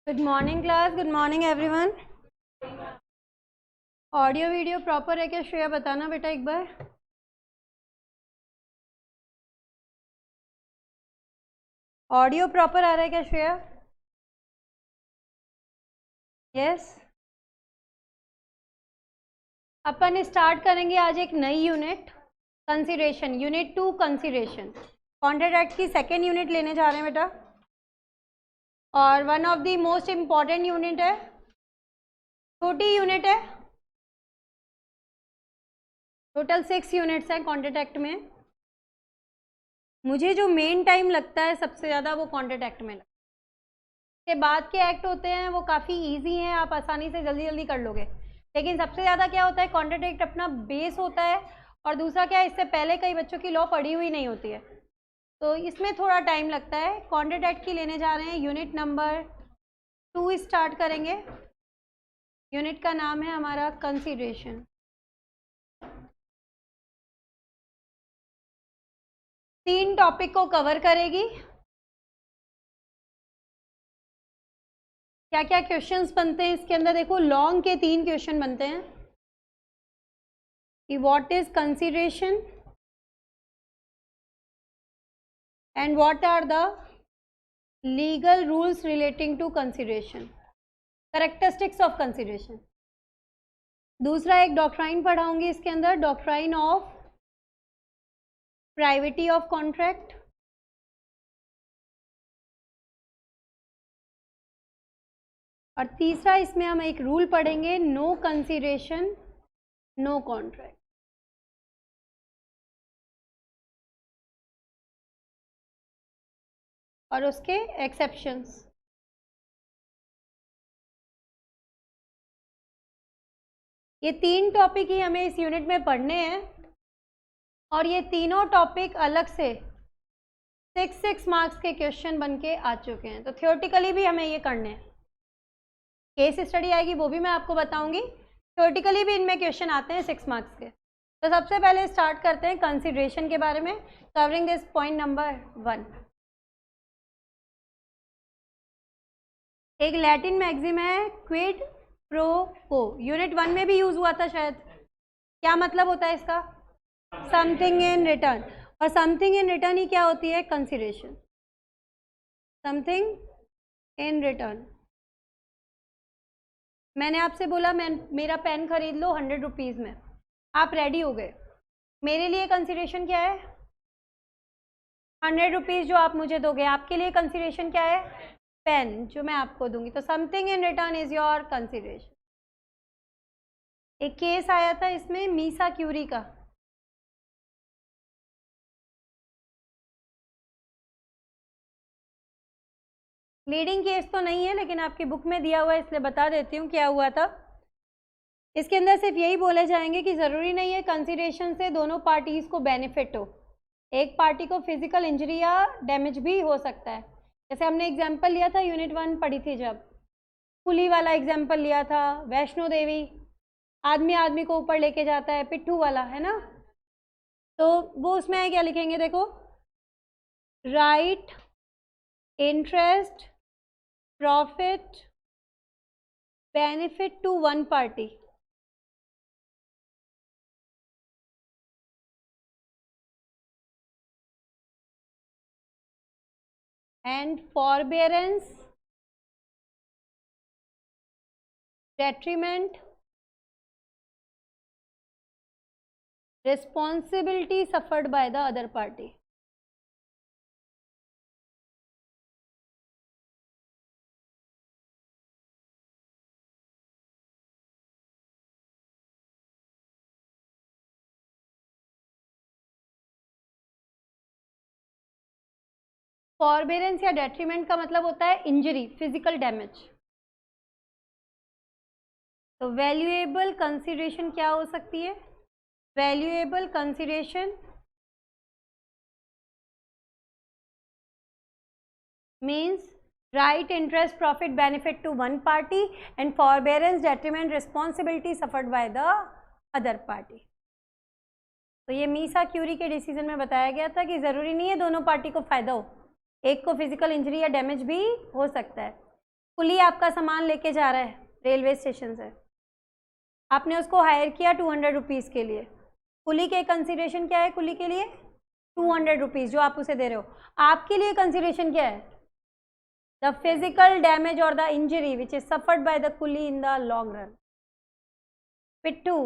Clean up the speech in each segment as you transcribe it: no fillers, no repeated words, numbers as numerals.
Good morning class, good morning everyone. Audio video proper है क्या श्रेया, बताना बेटा एक बार। ऑडियो प्रॉपर आ रहा है क्या श्रेया? यस। अपन स्टार्ट करेंगे आज एक नई unit, consideration, unit 2 consideration. Contract act की सेकेंड यूनिट लेने जा रहे हैं बेटा, और one of the most important unit है। छोटी यूनिट है, टोटल 6 यूनिट्स हैं कॉन्ट्रैक्ट एक्ट में। मुझे जो मेन टाइम लगता है सबसे ज़्यादा वो कॉन्ट्रैक्ट एक्ट में लगता है। के बाद के एक्ट होते हैं वो काफ़ी इजी हैं, आप आसानी से जल्दी जल्दी कर लोगे, लेकिन सबसे ज़्यादा क्या होता है, कॉन्ट्रैक्ट एक्ट अपना बेस होता है, और दूसरा क्या है, इससे पहले कई बच्चों की लॉ पढ़ी हुई नहीं होती है, तो इसमें थोड़ा टाइम लगता है। कॉन्ट्रैक्ट एक्ट की लेने जा रहे हैं यूनिट नंबर 2 स्टार्ट करेंगे। यूनिट का नाम है हमारा कंसीडरेशन। तीन टॉपिक को कवर करेगी। क्या क्या क्वेश्चंस बनते हैं इसके अंदर, देखो लॉन्ग के 3 क्वेश्चन बनते हैं कि what is consideration and what are the legal rules relating to consideration, characteristics of consideration. दूसरा एक डॉक्ट्राइन पढ़ाऊंगी इसके अंदर, doctrine of privity of contract. और तीसरा इसमें हम एक रूल पढ़ेंगे, नो कंसीडरेशन नो कॉन्ट्रैक्ट। और उसके एक्सेप्शंस। ये 3 टॉपिक ही हमें इस यूनिट में पढ़ने हैं, और ये तीनों टॉपिक अलग से 6 मार्क्स के क्वेश्चन बन के आ चुके हैं, तो थियोरेटिकली भी हमें ये करने हैं। केस स्टडी आएगी वो भी मैं आपको बताऊंगी, थियोरेटिकली भी इनमें क्वेश्चन आते हैं 6 मार्क्स के। तो सबसे पहले स्टार्ट करते हैं कंसीडरेशन के बारे में, कवरिंग दिस पॉइंट नंबर 1। एक लैटिन मैक्सिम है क्विड प्रो को, यूनिट 1 में भी यूज हुआ था शायद। क्या मतलब होता है इसका? समथिंग इन रिटर्न, और समथिंग इन रिटर्न ही क्या होती है? कंसीडरेशन। Something in return. मैंने आपसे बोला मेरा पेन खरीद लो 100 रुपीज़ में, आप रेडी हो गए, मेरे लिए कंसीडरेशन क्या है? 100 रुपीज़ जो आप मुझे दोगे, आपके लिए कंसीडरेशन क्या है? पेन जो मैं आपको दूंगी। तो something in return is your consideration. एक केस आया था इसमें मीसा क्यूरी का, लीडिंग केस तो नहीं है लेकिन आपकी बुक में दिया हुआ है इसलिए बता देती हूँ क्या हुआ था। इसके अंदर सिर्फ यही बोले जाएंगे कि ज़रूरी नहीं है कंसीडरेशन से दोनों पार्टीज़ को बेनिफिट हो, एक पार्टी को फिजिकल इंजरी या डैमेज भी हो सकता है। जैसे हमने एग्जाम्पल लिया था यूनिट 1 पढ़ी थी जब, पुली वाला एग्जाम्पल लिया था, वैष्णो देवी, आदमी आदमी को ऊपर लेके जाता है, पिट्ठू वाला, है ना। तो वो उसमें है, क्या लिखेंगे देखो, right interest profit benefit to one party. And forbearance detriment responsibility suffered by the other party। Forbearance या डेट्रीमेंट का मतलब होता है इंजरी, फिजिकल डैमेज। तो वैल्यूएबल कंसिडरेशन क्या हो सकती है? Valuable consideration means right interest profit benefit to one party and forbearance detriment responsibility suffered by the other party। तो ये मीसा क्यूरी के डिसीजन में बताया गया था कि ज़रूरी नहीं है दोनों पार्टी को फ़ायदा हो, एक को फिजिकल इंजरी या डैमेज भी हो सकता है। कुली आपका सामान लेके जा रहा है रेलवे स्टेशन से, आपने उसको हायर किया 200 रुपीज़ के लिए। कुली के कंसिडरेशन क्या है? कुली के लिए 200 रुपीज़ जो आप उसे दे रहे हो। आपके लिए कंसिडरेशन क्या है? द फिजिकल डैमेज और the injury which is suffered by the coolie in the long run. पिट्टू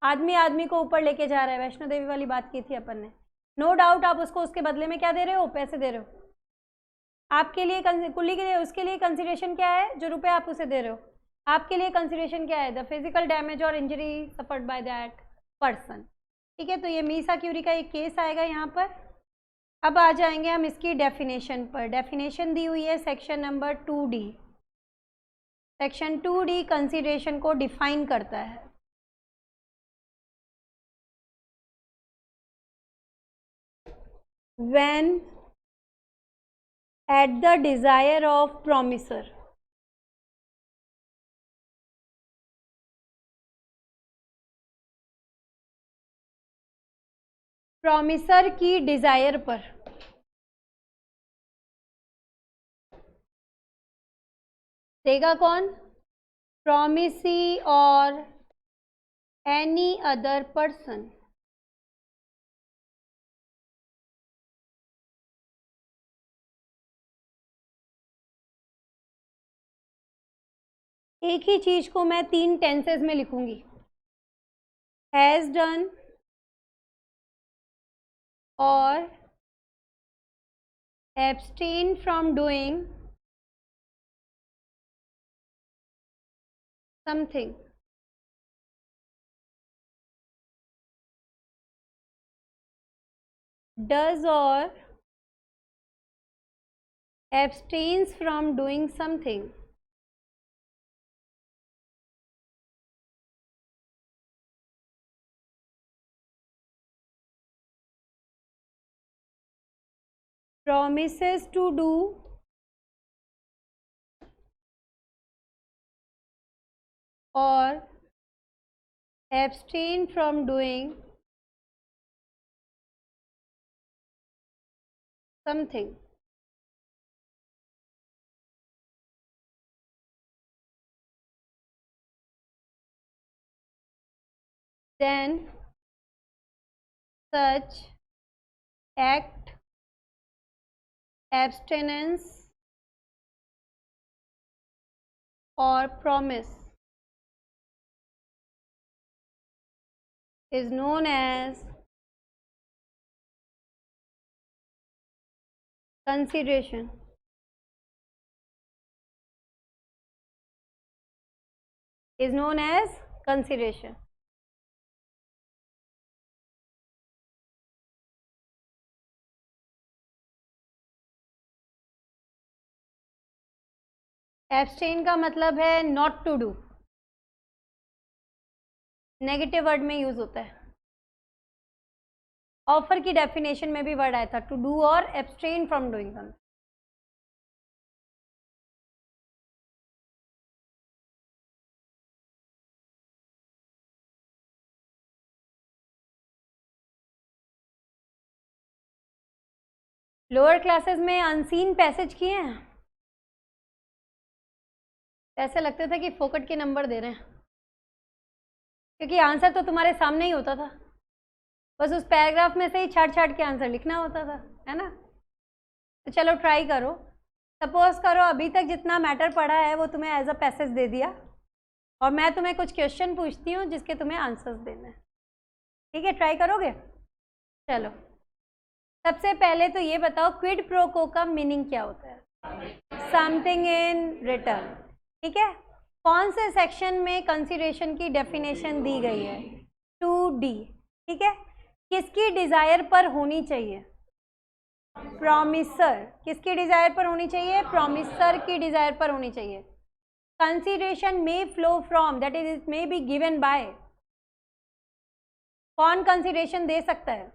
आदमी आदमी को ऊपर लेके जा रहा है, वैष्णो देवी वाली बात की थी अपन ने। नो डाउट आप उसको उसके बदले में क्या दे रहे हो? पैसे दे रहे हो। आपके लिए कुली के लिए, उसके लिए कंसिडरेशन क्या है? जो रुपए आप उसे दे रहे हो, आपके लिए कंसिडरेशन क्या है? द फिजिकल डैमेज और injury suffered by that person. ठीक है, तो ये मीसा क्यूरी का एक केस आएगा यहाँ पर। अब आ जाएंगे हम इसकी डेफिनेशन पर। डेफिनेशन दी हुई है section number 2D। Section 2D consideration को डिफाइन करता है। When at the desire of promisor, promiser की डिजायर पर देगा कौन? प्रॉमिसी और एनी अदर पर्सन। एक ही चीज को मैं 3 टेंसेस में लिखूंगी, हैज डन और abstain from doing something। does or abstains from doing something। promises to do or abstain from doing something। then such act, abstinence or promise is known as consideration। is known as consideration। abstain का मतलब है not to do, negative word में use होता है। Offer की definition में भी word आया था टू डू और abstain from doing something। Lower classes में अनसीन पैसेज किए हैं? ऐसे लगते थे कि फोकट के नंबर दे रहे हैं, क्योंकि आंसर तो तुम्हारे सामने ही होता था, बस उस पैराग्राफ में से ही छाट छाट के आंसर लिखना होता था, है ना। तो चलो ट्राई करो। सपोज करो अभी तक जितना मैटर पढ़ा है वो तुम्हें एज अ पैसेज दे दिया, और मैं तुम्हें कुछ क्वेश्चन पूछती हूँ जिसके तुम्हें आंसर्स देने हैं। ठीक है, ट्राई करोगे? चलो, सबसे पहले तो ये बताओ क्विड प्रो को का मीनिंग क्या होता है? Something in return. ठीक है, कौन से सेक्शन में कंसीडरेशन की डेफिनेशन दी गई है? 2D। ठीक है, किसकी डिजायर पर होनी चाहिए? प्रॉमिसर। किसकी डिजायर पर होनी चाहिए? प्रॉमिसर की डिजायर पर होनी चाहिए। Consideration may flow from, that is it may be given bye. कौन कंसीडरेशन दे सकता है?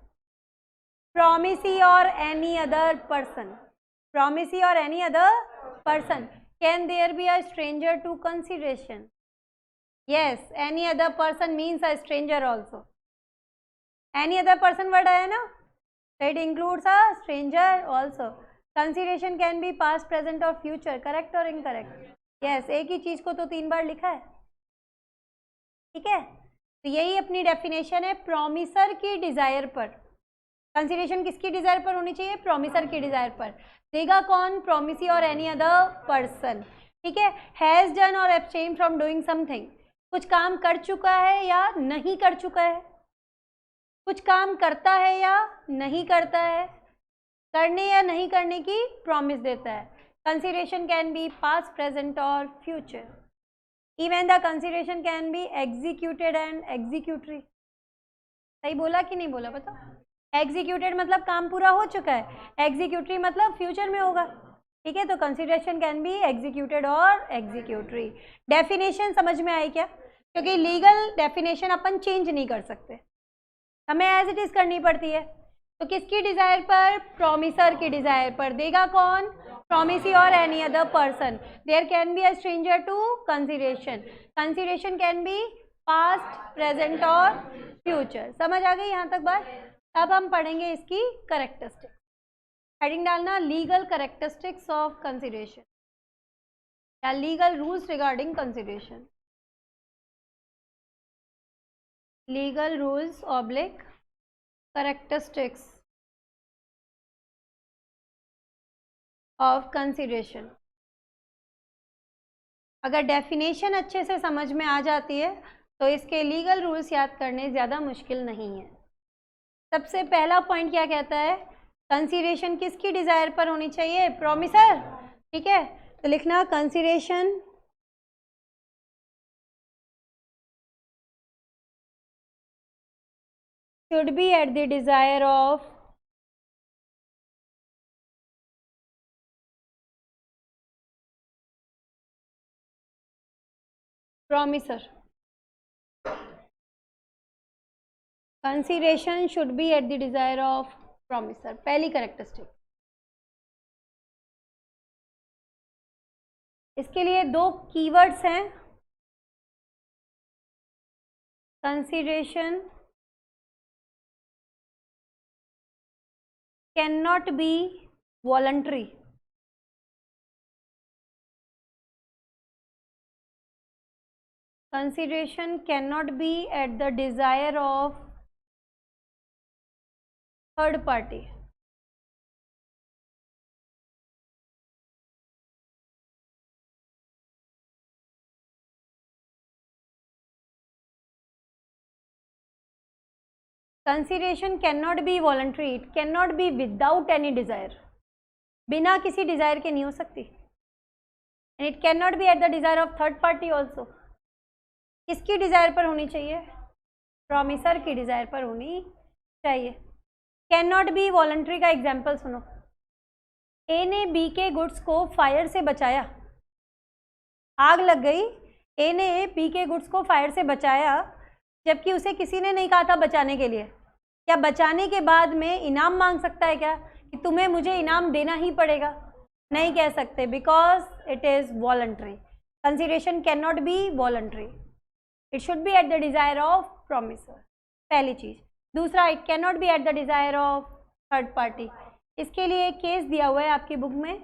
promisee or any other person. Promisee or any other person. Can there be a stranger to consideration? Yes, any other person means a stranger also. Any other person word आया ना, so it includes a stranger also. Consideration can be past, present or future. Correct or incorrect? Yes, एक ही चीज को तो 3 बार लिखा है। ठीक है, तो यही अपनी डेफिनेशन है प्रॉमिसर की डिजायर पर। कंसीडरेशन किसकी डिजायर पर होनी चाहिए? प्रॉमिसर की डिजायर पर। देगा कौन? प्रॉमिसी और एनी अदर पर्सन। ठीक है, हैज डन और एब्सटेन फ्रॉम डूइंग समथिंग, कुछ काम कर चुका है या नहीं कर चुका है, कुछ काम करता है या नहीं करता है, करने या नहीं करने की प्रॉमिस देता है। Consideration can be past, present और future. Even the consideration can be executed and executory. सही बोला कि नहीं बोला बताओ? एग्जीक्यूटेड मतलब काम पूरा हो चुका है, एग्जीक्यूटरी मतलब फ्यूचर में होगा। ठीक है, तो कंसीडरेशन कैन बी एग्जीक्यूटेड और एग्जीक्यूटरी। डेफिनेशन समझ में आई क्या? क्योंकि लीगल डेफिनेशन अपन चेंज नहीं कर सकते, हमें एज इट इज करनी पड़ती है। तो किसकी डिजायर पर? प्रॉमिसर की डिजायर पर। देगा कौन? प्रॉमिसी और any other person. There can be a stranger to consideration. Consideration can be past, present और फ्यूचर। समझ आ गई यहाँ तक बात? अब हम पढ़ेंगे इसकी करेक्टरिस्टिक्स। हेडिंग डालना लीगल करेक्टरिस्टिक्स ऑफ कंसीडरेशन या legal rules regarding consideration. Legal rules oblique characteristics of consideration. अगर डेफिनेशन अच्छे से समझ में आ जाती है तो इसके लीगल रूल्स याद करने ज़्यादा मुश्किल नहीं है। सबसे पहला पॉइंट क्या कहता है? कंसीडरेशन किसकी डिजायर पर होनी चाहिए? प्रॉमिसर। ठीक है, तो लिखना consideration should be at the desire of promiser. Consideration should be at the desire of promiser. पहली करेक्टरिस्टिक। इसके लिए 2 कीवर्ड्स हैं, consideration cannot be voluntary. Consideration cannot be at the desire of third party. Consideration cannot be voluntary. It cannot be without any desire. बिना किसी Dzire के नहीं हो सकती। And it cannot be at the desire of third party also. किसकी Dzire पर होनी चाहिए? प्रॉमिसर की डिजायर पर होनी चाहिए। कैन नॉट बी वॉलंटरी का एग्जाम्पल सुनो। ए ने बी के गुड्स को फायर से बचाया, आग लग गई, ए ने बी के गुड्स को फायर से बचाया, जबकि उसे किसी ने नहीं कहा था बचाने के लिए। क्या बचाने के बाद में इनाम मांग सकता है क्या कि तुम्हें मुझे इनाम देना ही पड़ेगा? नहीं कह सकते, because it is voluntary. Consideration can not be voluntary, it should be at the desire of promiser, पहली चीज। दूसरा, it can not be at the desire of third party. इसके लिए एक केस दिया हुआ है आपकी बुक में,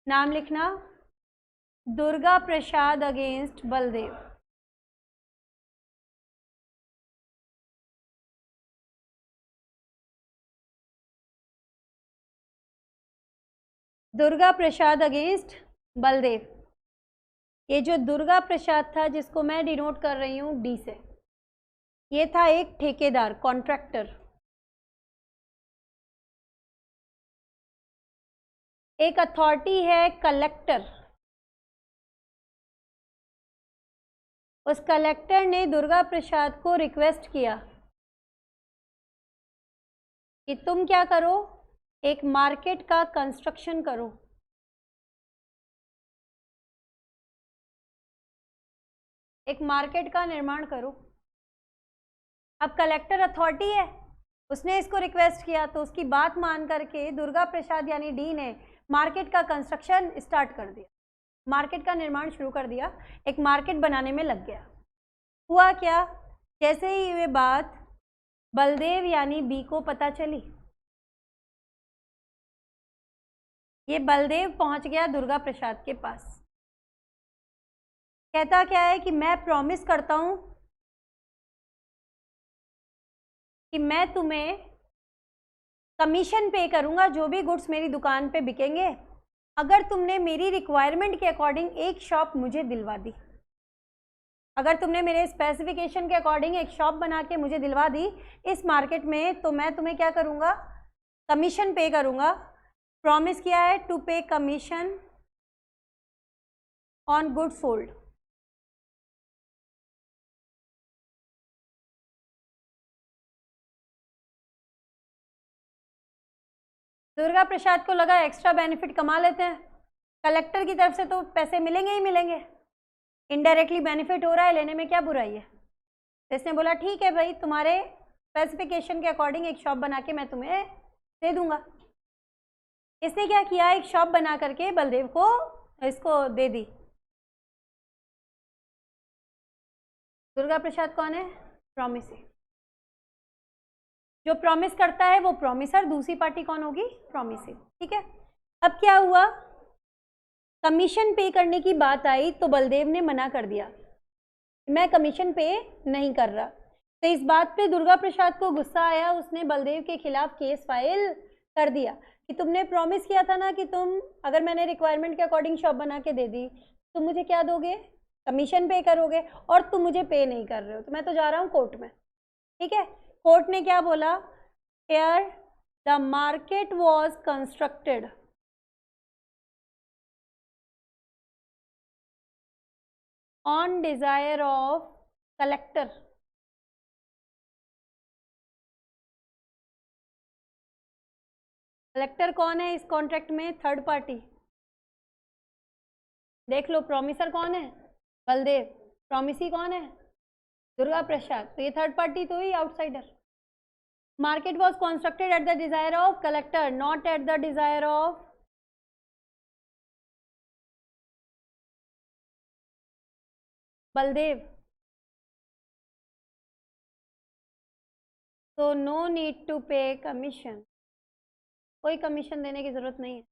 नाम लिखना, दुर्गा प्रसाद अगेंस्ट बलदेव। दुर्गा प्रसाद अगेंस्ट बलदेव। ये जो दुर्गा प्रसाद था, जिसको मैं डिनोट कर रही हूँ डी से, ये था एक ठेकेदार, कॉन्ट्रैक्टर। एक अथॉरिटी है कलेक्टर। उस कलेक्टर ने दुर्गा प्रसाद को रिक्वेस्ट किया कि तुम क्या करो, एक मार्केट का कंस्ट्रक्शन करो। एक मार्केट का निर्माण करो। अब कलेक्टर अथॉरिटी है, उसने इसको रिक्वेस्ट किया, तो उसकी बात मान करके दुर्गा प्रसाद यानी डी ने मार्केट का कंस्ट्रक्शन स्टार्ट कर दिया, मार्केट का निर्माण शुरू कर दिया, एक मार्केट बनाने में लग गया। हुआ क्या, जैसे ही ये बात बलदेव यानी बी को पता चली, ये बलदेव पहुंच गया दुर्गा प्रसाद के पास। कहता क्या है कि मैं प्रॉमिस करता हूं कि मैं तुम्हें कमीशन पे करूंगा, जो भी गुड्स मेरी दुकान पे बिकेंगे, अगर तुमने मेरी रिक्वायरमेंट के अकॉर्डिंग एक शॉप मुझे दिलवा दी, अगर तुमने मेरे स्पेसिफिकेशन के अकॉर्डिंग एक शॉप बना के मुझे दिलवा दी इस मार्केट में, तो मैं तुम्हें क्या करूंगा, कमीशन पे करूंगा। प्रॉमिस किया है to pay commission on good sold. Durga Prasad को लगा एक्स्ट्रा बेनिफिट कमा लेते हैं, कलेक्टर की तरफ से तो पैसे मिलेंगे ही मिलेंगे, इनडायरेक्टली बेनिफिट हो रहा है, लेने में क्या बुराई है। तो इसने बोला ठीक है भाई, तुम्हारे स्पेसिफिकेशन के अकॉर्डिंग एक शॉप बना के मैं तुम्हें दे दूंगा। इसने क्या किया, एक शॉप बना करके बलदेव को इसको दे दी। दुर्गा प्रसाद कौन है, प्रॉमिसर। जो प्रॉमिस करता है वो प्रॉमिसर, दूसरी पार्टी कौन होगी, प्रॉमिसर। ठीक है, अब क्या हुआ, कमीशन पे करने की बात आई तो बलदेव ने मना कर दिया, मैं कमीशन पे नहीं कर रहा। तो इस बात पे दुर्गा प्रसाद को गुस्सा आया, उसने बलदेव के खिलाफ केस फाइल कर दिया कि तुमने प्रॉमिस किया था ना कि तुम, अगर मैंने रिक्वायरमेंट के अकॉर्डिंग शॉप बना के दे दी, तुम मुझे क्या दोगे, कमीशन पे करोगे, और तुम मुझे पे नहीं कर रहे हो, तो मैं तो जा रहा हूँ कोर्ट में। ठीक है, कोर्ट ने क्या बोला, here the market was constructed on Dzire of collector. Collector कौन है इस कॉन्ट्रैक्ट में, थर्ड पार्टी। देख लो, प्रॉमिसर कौन है, बलदेव, प्रॉमिसी कौन है, दुर्गा प्रसाद, तो ये थर्ड पार्टी तो ही outsider. Market was constructed at the desire of collector, not at the desire of Baldev, तो no need to pay commission, कोई कमीशन देने की जरूरत नहीं है।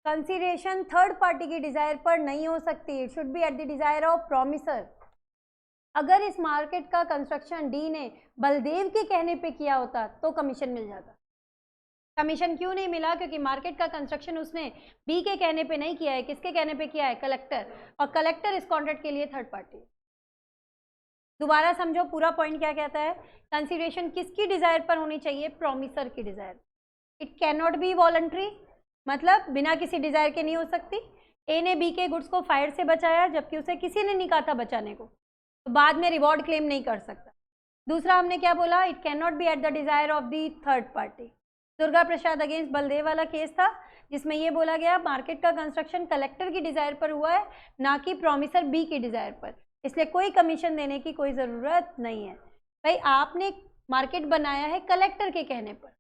कंसीडरेशन थर्ड पार्टी की डिजायर पर नहीं हो सकती, it should be at the desire of promisor. अगर इस मार्केट का कंस्ट्रक्शन डी ने बलदेव के कहने पे किया होता तो कमीशन मिल जाता। कमीशन क्यों नहीं मिला, क्योंकि मार्केट का कंस्ट्रक्शन उसने बी के कहने पे नहीं किया है, किसके कहने पे किया है, कलेक्टर, और कलेक्टर इस कॉन्ट्रैक्ट के लिए थर्ड पार्टी। दोबारा समझो पूरा पॉइंट क्या कहता है, कंसीडरेशन किसकी डिजायर पर होनी चाहिए, प्रॉमिसर की desire. It can not be voluntary, मतलब बिना किसी डिजायर के नहीं हो सकती। ए ने बी के गुड्स को फायर से बचाया, जबकि उसे किसी ने नहीं कहा था बचाने को, तो बाद में रिवॉर्ड क्लेम नहीं कर सकता। दूसरा हमने क्या बोला, it can not be at the desire of the third party. Durga Prasad against Baldev वाला केस था, जिसमें ये बोला गया मार्केट का कंस्ट्रक्शन कलेक्टर की डिजायर पर हुआ है, ना कि प्रॉमिसर बी की डिजायर पर, इसलिए कोई कमीशन देने की कोई ज़रूरत नहीं है। भाई आपने मार्केट बनाया है कलेक्टर के कहने पर,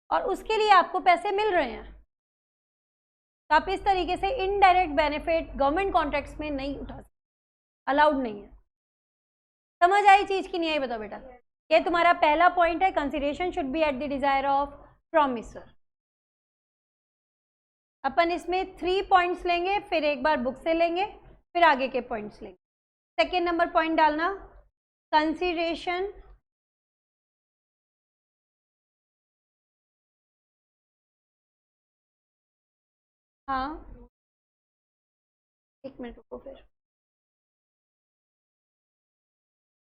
और उसके लिए आपको पैसे मिल रहे हैं, तो आप इस तरीके से इनडायरेक्ट बेनिफिट गवर्नमेंट कॉन्ट्रैक्ट्स में नहीं उठा सकते, अलाउड नहीं है। समझ आई चीज की नहीं आई बताओ बेटा। ये तुम्हारा पहला पॉइंट है, consideration should be at the desire of promisor. अपन इसमें 3 पॉइंट्स लेंगे, फिर एक बार बुक से लेंगे, फिर आगे के पॉइंट्स लेंगे। सेकेंड नंबर पॉइंट डालना, कंसीडरेशन हाँ एक मिनट रुको, फिर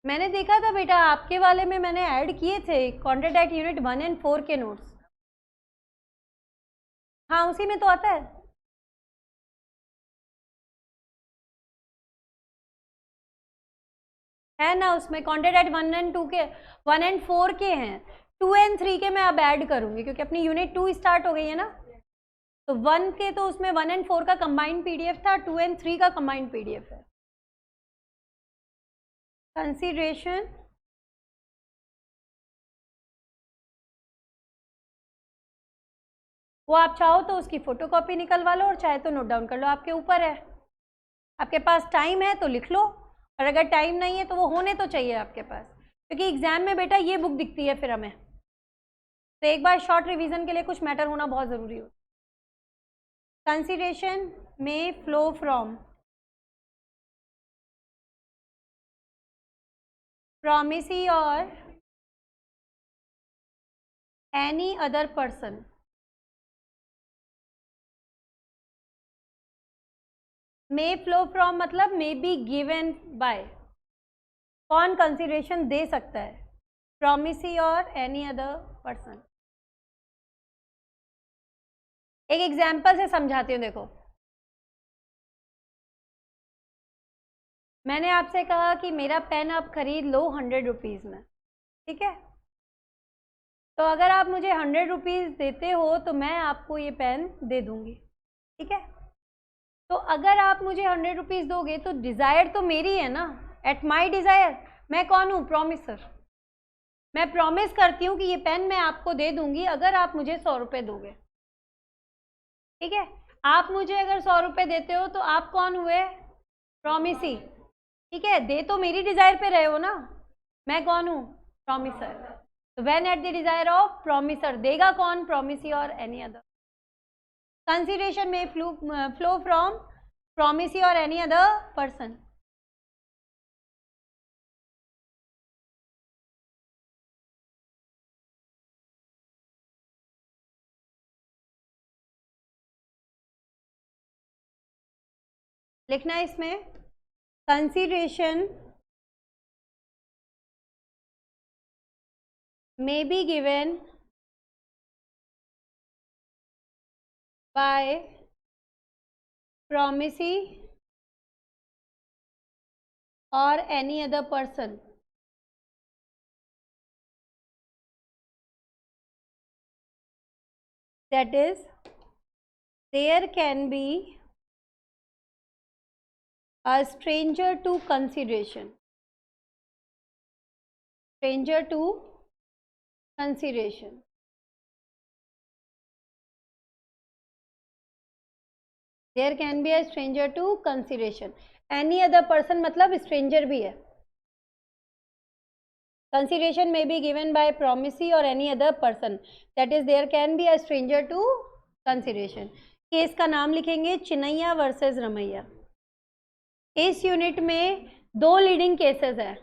मैंने देखा था बेटा आपके वाले में मैंने ऐड किए थे कॉन्ट्रैक्ट एक्ट यूनिट 1 एंड 4 के नोट्स। हाँ उसी में तो आता है ना, उसमें कॉन्ट्रैक्ट एक्ट 1 एंड 2 के 1 एंड 4 के हैं, 2 एंड 3 के मैं अब ऐड करूंगी क्योंकि अपनी यूनिट 2 स्टार्ट हो गई है ना। तो 1 के तो उसमें 1 एंड 4 का कंबाइंड पीडीएफ था, 2 एंड 3 का कंबाइंड पीडीएफ है। कंसीडरेशन वो आप चाहो तो उसकी फोटोकॉपी निकलवा लो और चाहे तो नोट डाउन कर लो, आपके ऊपर है। आपके पास टाइम है तो लिख लो, और अगर टाइम नहीं है तो वो होने तो चाहिए आपके पास, क्योंकि एग्जाम में बेटा ये बुक दिखती है फिर हमें, तो एक बार शॉर्ट रिवीजन के लिए कुछ मैटर होना बहुत ज़रूरी हो। कंसीडरेशन में flow from promisee or any other person may flow from मतलब may be given by, कौन कंसिडरेशन दे सकता है, promisee और any other person। एक एग्जाम्पल से समझाती हूँ, देखो मैंने आपसे कहा कि मेरा पेन आप खरीद लो 100 रुपीज़ में, ठीक है, तो अगर आप मुझे 100 रुपीज़ देते हो तो मैं आपको ये पेन दे दूंगी, ठीक है। तो अगर आप मुझे 100 रुपीज़ दोगे तो डिज़ायर तो मेरी है ना, एट माई डिज़ायर। मैं कौन हूँ, प्रॉमिसर। मैं प्रॉमिस करती हूँ कि ये पेन मैं आपको दे दूंगी अगर आप मुझे 100 रुपये दोगे, ठीक है। आप मुझे अगर 100 रुपये देते हो तो आप कौन हुए, प्रॉमिसी, ठीक है। दे तो मेरी डिज़ायर पे रहे हो ना, मैं कौन हूँ, प्रॉमिसर। तो when at the desire of promiser, देगा कौन, प्रॉमिसी और एनी अदर। कंसीडरेशन में flow from promisee or any other person। लिखना है इसमें, consideration may be given by promisee or any other person that is there can be a stranger to consideration, stranger to consideration। There can be a stranger to consideration, any other person मतलब stranger भी है। Consideration may be given by promisee or any other person, that is there can be a stranger to consideration। Case का नाम लिखेंगे चिनैया versus Ramaiah. इस unit में 2 leading cases है,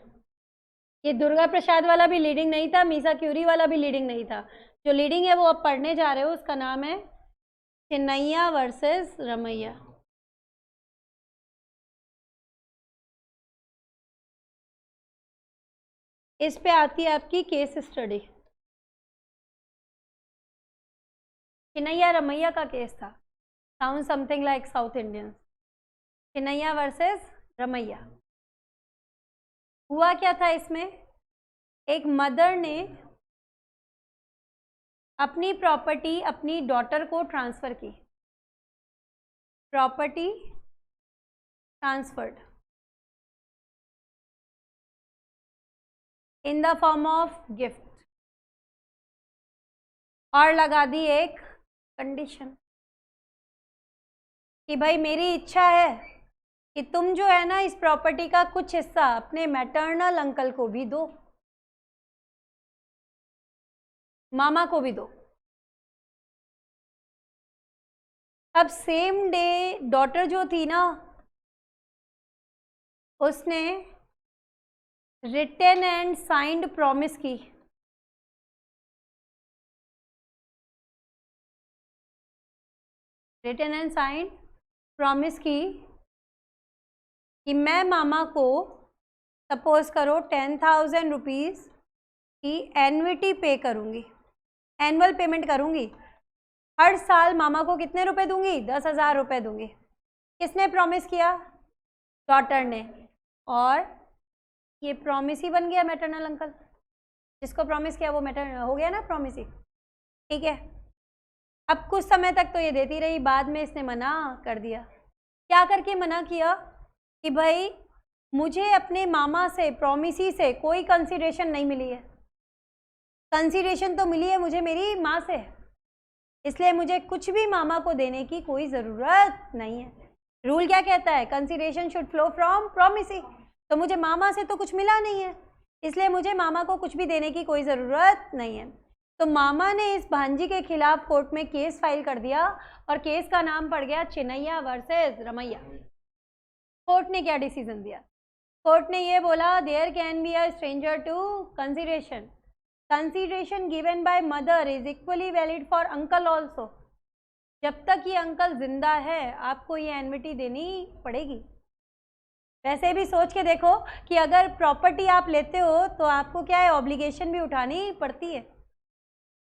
ये दुर्गा प्रसाद वाला भी लीडिंग नहीं था, मीसा क्यूरी वाला भी लीडिंग नहीं था, जो लीडिंग है वो अब पढ़ने जा रहे हो उसका नाम है चिनैया वर्सेस रमैया। इस पे आती है आपकी केस स्टडी। चिनैया रमैया का केस था, sound something like South Indian. Chinnaiah versus Ramaiah. हुआ क्या था इसमें, एक मदर ने अपनी प्रॉपर्टी अपनी डॉटर को ट्रांसफर की, property transferred in the form of gift, और लगा दी एक कंडीशन कि भाई मेरी इच्छा है कि तुम जो है ना इस प्रॉपर्टी का कुछ हिस्सा अपने मैटरनल अंकल को भी दो, मामा को भी दो। अब सेम डे डॉटर जो थी ना, उसने रिटन एंड साइंड प्रॉमिस की। रिटन एंड साइंड प्रॉमिस की कि मैं मामा को सपोज करो 10,000 रुपीज़ की एन्युटी पे करूँगी, एनुअल पेमेंट करूँगी। हर साल मामा को कितने रुपए दूंगी? 10,000 रुपये दूंगी। किसने प्रॉमिस किया? डॉटर ने। और ये प्रॉमिस ही बन गया मैटरनल अंकल। जिसको प्रॉमिस किया वो मैटर हो गया ना प्रॉमिस ही। ठीक है, अब कुछ समय तक तो ये देती रही, बाद में इसने मना कर दिया। क्या करके मना किया? कि भाई मुझे अपने मामा से प्रॉमिसी से कोई कंसीडरेशन नहीं मिली है, कंसीडरेशन तो मिली है मुझे मेरी माँ से, इसलिए मुझे कुछ भी मामा को देने की कोई ज़रूरत नहीं है। रूल क्या कहता है? Consideration should flow from promisee. तो मुझे मामा से तो कुछ मिला नहीं है, इसलिए मुझे मामा को कुछ भी देने की कोई ज़रूरत नहीं है। तो मामा ने इस भांजी के खिलाफ कोर्ट में केस फाइल कर दिया और केस का नाम पड़ गया चिन्नैया वर्सेस रमैया। कोर्ट ने क्या डिसीजन दिया? कोर्ट ने ये बोला there can be a stranger to consideration, consideration given by mother is equally valid for uncle also. जब तक ये अंकल जिंदा है आपको ये एन्युटी देनी पड़ेगी। वैसे भी सोच के देखो कि अगर प्रॉपर्टी आप लेते हो तो आपको क्या है, ऑब्लिगेशन भी उठानी पड़ती है।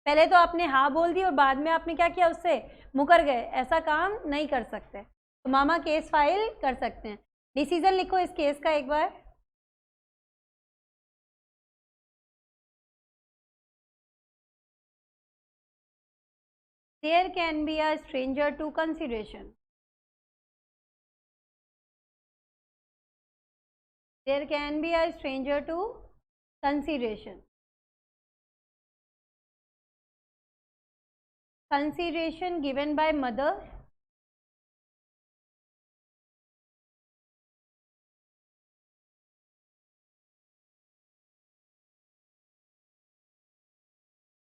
पहले तो आपने हाँ बोल दी और बाद में आपने क्या किया, उससे मुकर गए। ऐसा काम नहीं कर सकते। तो मामा केस फाइल कर सकते हैं। डिसीजन लिखो इस केस का एक बार। There can be a stranger to consideration. There can be a stranger to consideration. Consideration given by mother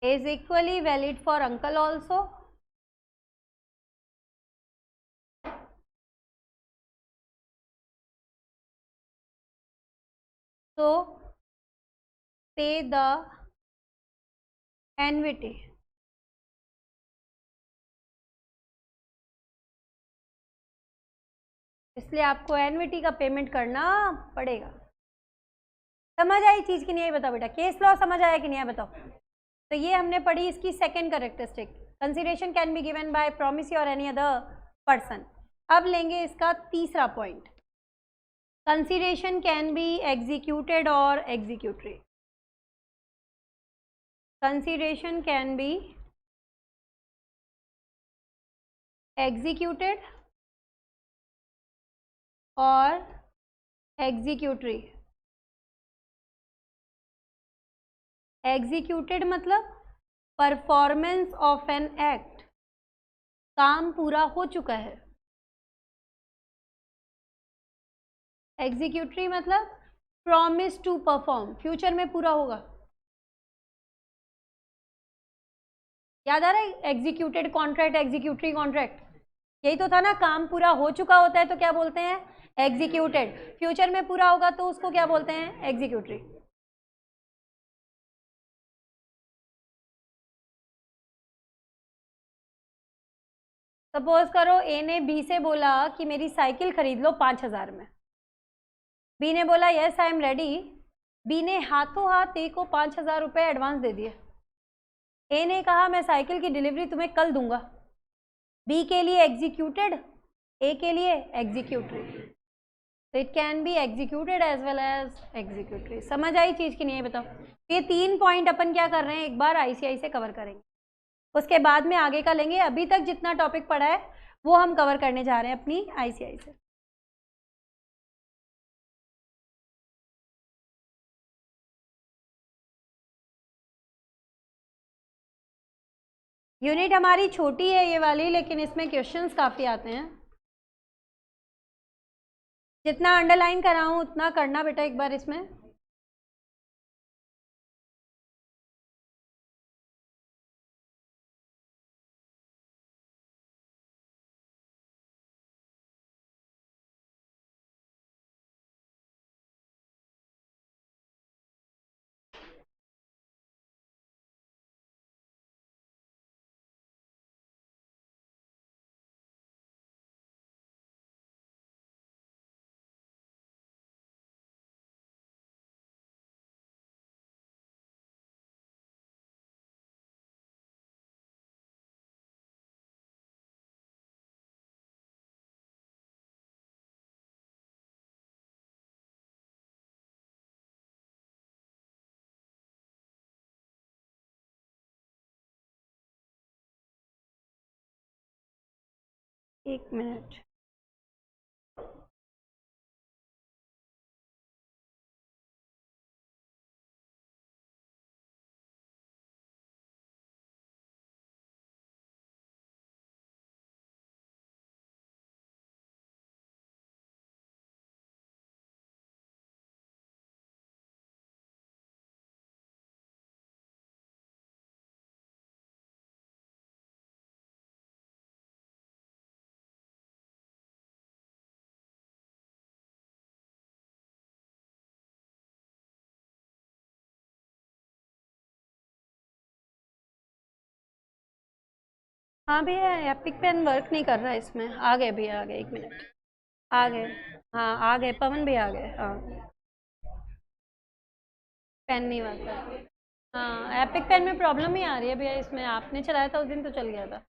is equally valid for uncle also. So pay the annuity. इसलिए आपको annuity का payment करना पड़ेगा। समझ आई चीज कि नहीं आई? बताओ बेटा, केस लॉ समझ आया कि नहीं आया बताओ। तो ये हमने पढ़ी इसकी second characteristic, consideration can be given by promise और एनी अदर पर्सन। अब लेंगे इसका तीसरा point, consideration can be executed और executory. Consideration can be executed और एग्जीक्यूटरी। एग्जीक्यूटेड मतलब परफॉर्मेंस ऑफ एन एक्ट, काम पूरा हो चुका है। एग्जीक्यूटरी मतलब प्रॉमिस टू परफॉर्म, फ्यूचर में पूरा होगा। याद आ रहा है? एग्जीक्यूटेड कॉन्ट्रैक्ट, एग्जीक्यूटरी कॉन्ट्रैक्ट, यही तो था ना। काम पूरा हो चुका होता है तो क्या बोलते हैं? एग्जीक्यूटेड। फ्यूचर में पूरा होगा तो उसको क्या बोलते हैं? एग्जीक्यूटरी। सपोज करो ए ने बी से बोला कि मेरी साइकिल खरीद लो 5,000 में। बी ने बोला yes I am ready. B ने हाथों हाथ ए को 5,000 रुपये एडवांस दे दिए। ए ने कहा मैं साइकिल की डिलीवरी तुम्हें कल दूंगा। बी के लिए एग्जीक्यूटेड, ए के लिए एग्जीक्यूटरी। तो it can be executed as well as executory. समझ आई चीज की नहीं है बताओ? ये 3 पॉइंट अपन क्या कर रहे हैं, एक बार आईसीआई से कवर करेंगे, उसके बाद में आगे का लेंगे। अभी तक जितना टॉपिक पढ़ा है वो हम कवर करने जा रहे हैं अपनी आईसीआई से। यूनिट हमारी छोटी है ये वाली, लेकिन इसमें क्वेश्चंस काफ़ी आते हैं। जितना अंडरलाइन कराऊँ उतना करना बेटा एक बार इसमें। एक मिनट। हाँ भैया एपिक पेन वर्क नहीं कर रहा है इसमें। आ गए भैया, आ गए, एक मिनट। आ गए। हाँ आ गए, पवन भी आ गए। हाँ पेन नहीं वर्क कर रहा। हाँ एपिक पेन में प्रॉब्लम ही आ रही है भैया इसमें। आपने चलाया था उस दिन तो चल गया था।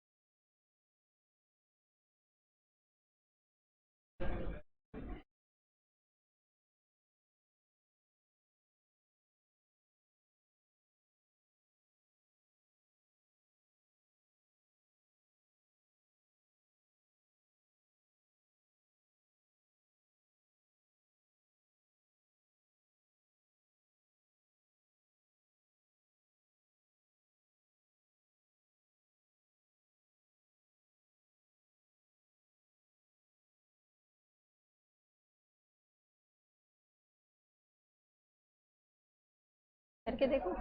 करके देखो।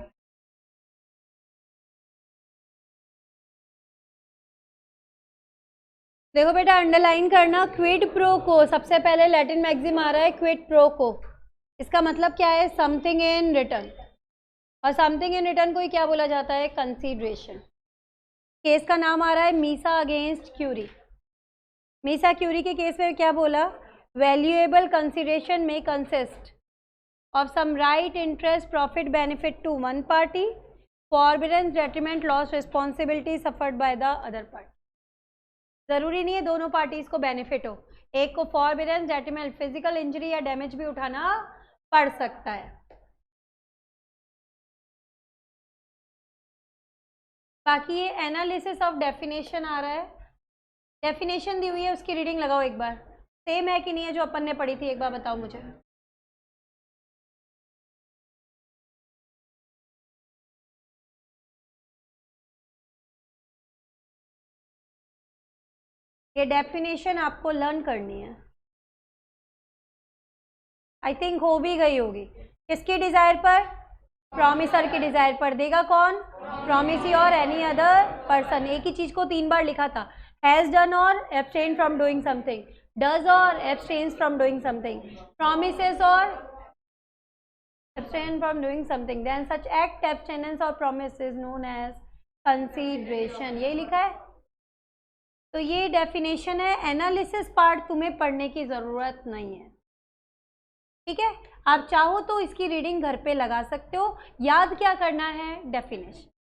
देखो बेटा अंडरलाइन करना, क्विड प्रो को सबसे पहले लैटिन मैक्सिम आ रहा है क्विड प्रो को। इसका मतलब क्या है? Something in return. और समथिंग इन रिटर्न को ही क्या बोला जाता है? कंसीडरेशन। केस का नाम आ रहा है Misa against Currie. Misa Currie के केस में क्या बोला? वैल्यूएबल कंसीडरेशन में consist of some right, interest, profit, benefit to one party, forbearance, detriment, loss, responsibility suffered by the other party। जरूरी नहीं है दोनों पार्टीज को बेनिफिट हो, एक को फॉरबिडेंस, डेट्रीमेंट, फिजिकल इंजरी या डैमेज भी उठाना पड़ सकता है। बाकी ये एनालिसिस ऑफ डेफिनेशन आ रहा है। डेफिनेशन दी हुई है, उसकी रीडिंग लगाओ एक बार। सेम है कि नहीं है जो अपन ने पढ़ी थी? एक बार बताओ मुझे। ये डेफिनेशन आपको लर्न करनी है। आई थिंक हो भी गई होगी। किसकी डिजायर पर? प्रॉमिसर की डिजायर पर। देगा कौन? प्रॉमिसी और एनी अदर पर्सन। एक ही चीज को 3 बार लिखा था। हैज डन और abstain from doing something, does और abstains from doing something, promises और abstain from doing something, then such act, abstinence or promise is known as consideration। यही लिखा है। तो ये डेफिनेशन है। एनालिसिस पार्ट तुम्हें पढ़ने की जरूरत नहीं है, ठीक है? आप चाहो तो इसकी रीडिंग घर पे लगा सकते हो। याद क्या करना है? डेफिनेशन।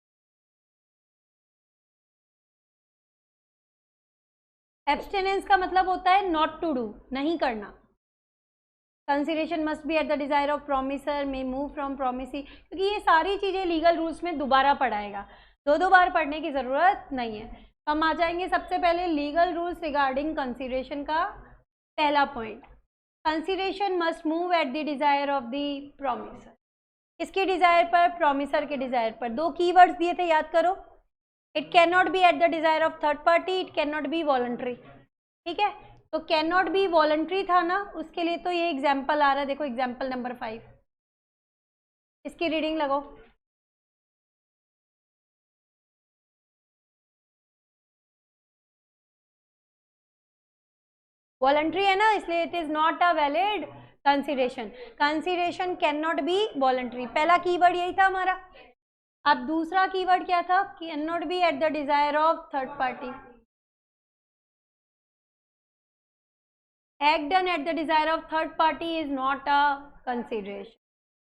एब्सटेनेंस का मतलब होता है नॉट टू डू, नहीं करना। Consideration must be at the desire of promisor, may move from promisee. क्योंकि ये सारी चीजें लीगल रूल्स में दोबारा पढ़ाएगा, 2 बार पढ़ने की जरूरत नहीं है। हम आ जाएंगे सबसे पहले लीगल रूल्स रिगार्डिंग कंसिडरेशन का पहला point. Consideration must move at the desire of the promiser. किसकी डिजायर पर? प्रॉमिसर के डिजायर पर। 2 कीवर्ड्स दिए थे, याद करो। It can not be at the desire of third party, it can not be voluntary, ठीक है? तो कैन नॉट बी वॉलंटरी था ना, उसके लिए तो ये एग्जाम्पल आ रहा है, देखो एग्जाम्पल नंबर 5, इसकी रीडिंग लगाओ। वॉलंटरी है ना, इसलिए it is not a valid consideration. Consideration can not be voluntary, पहला कीवर्ड यही था हमारा। अब दूसरा कीवर्ड क्या था? Can not be at the desire of third party. Act done at the desire of third party is not a consideration.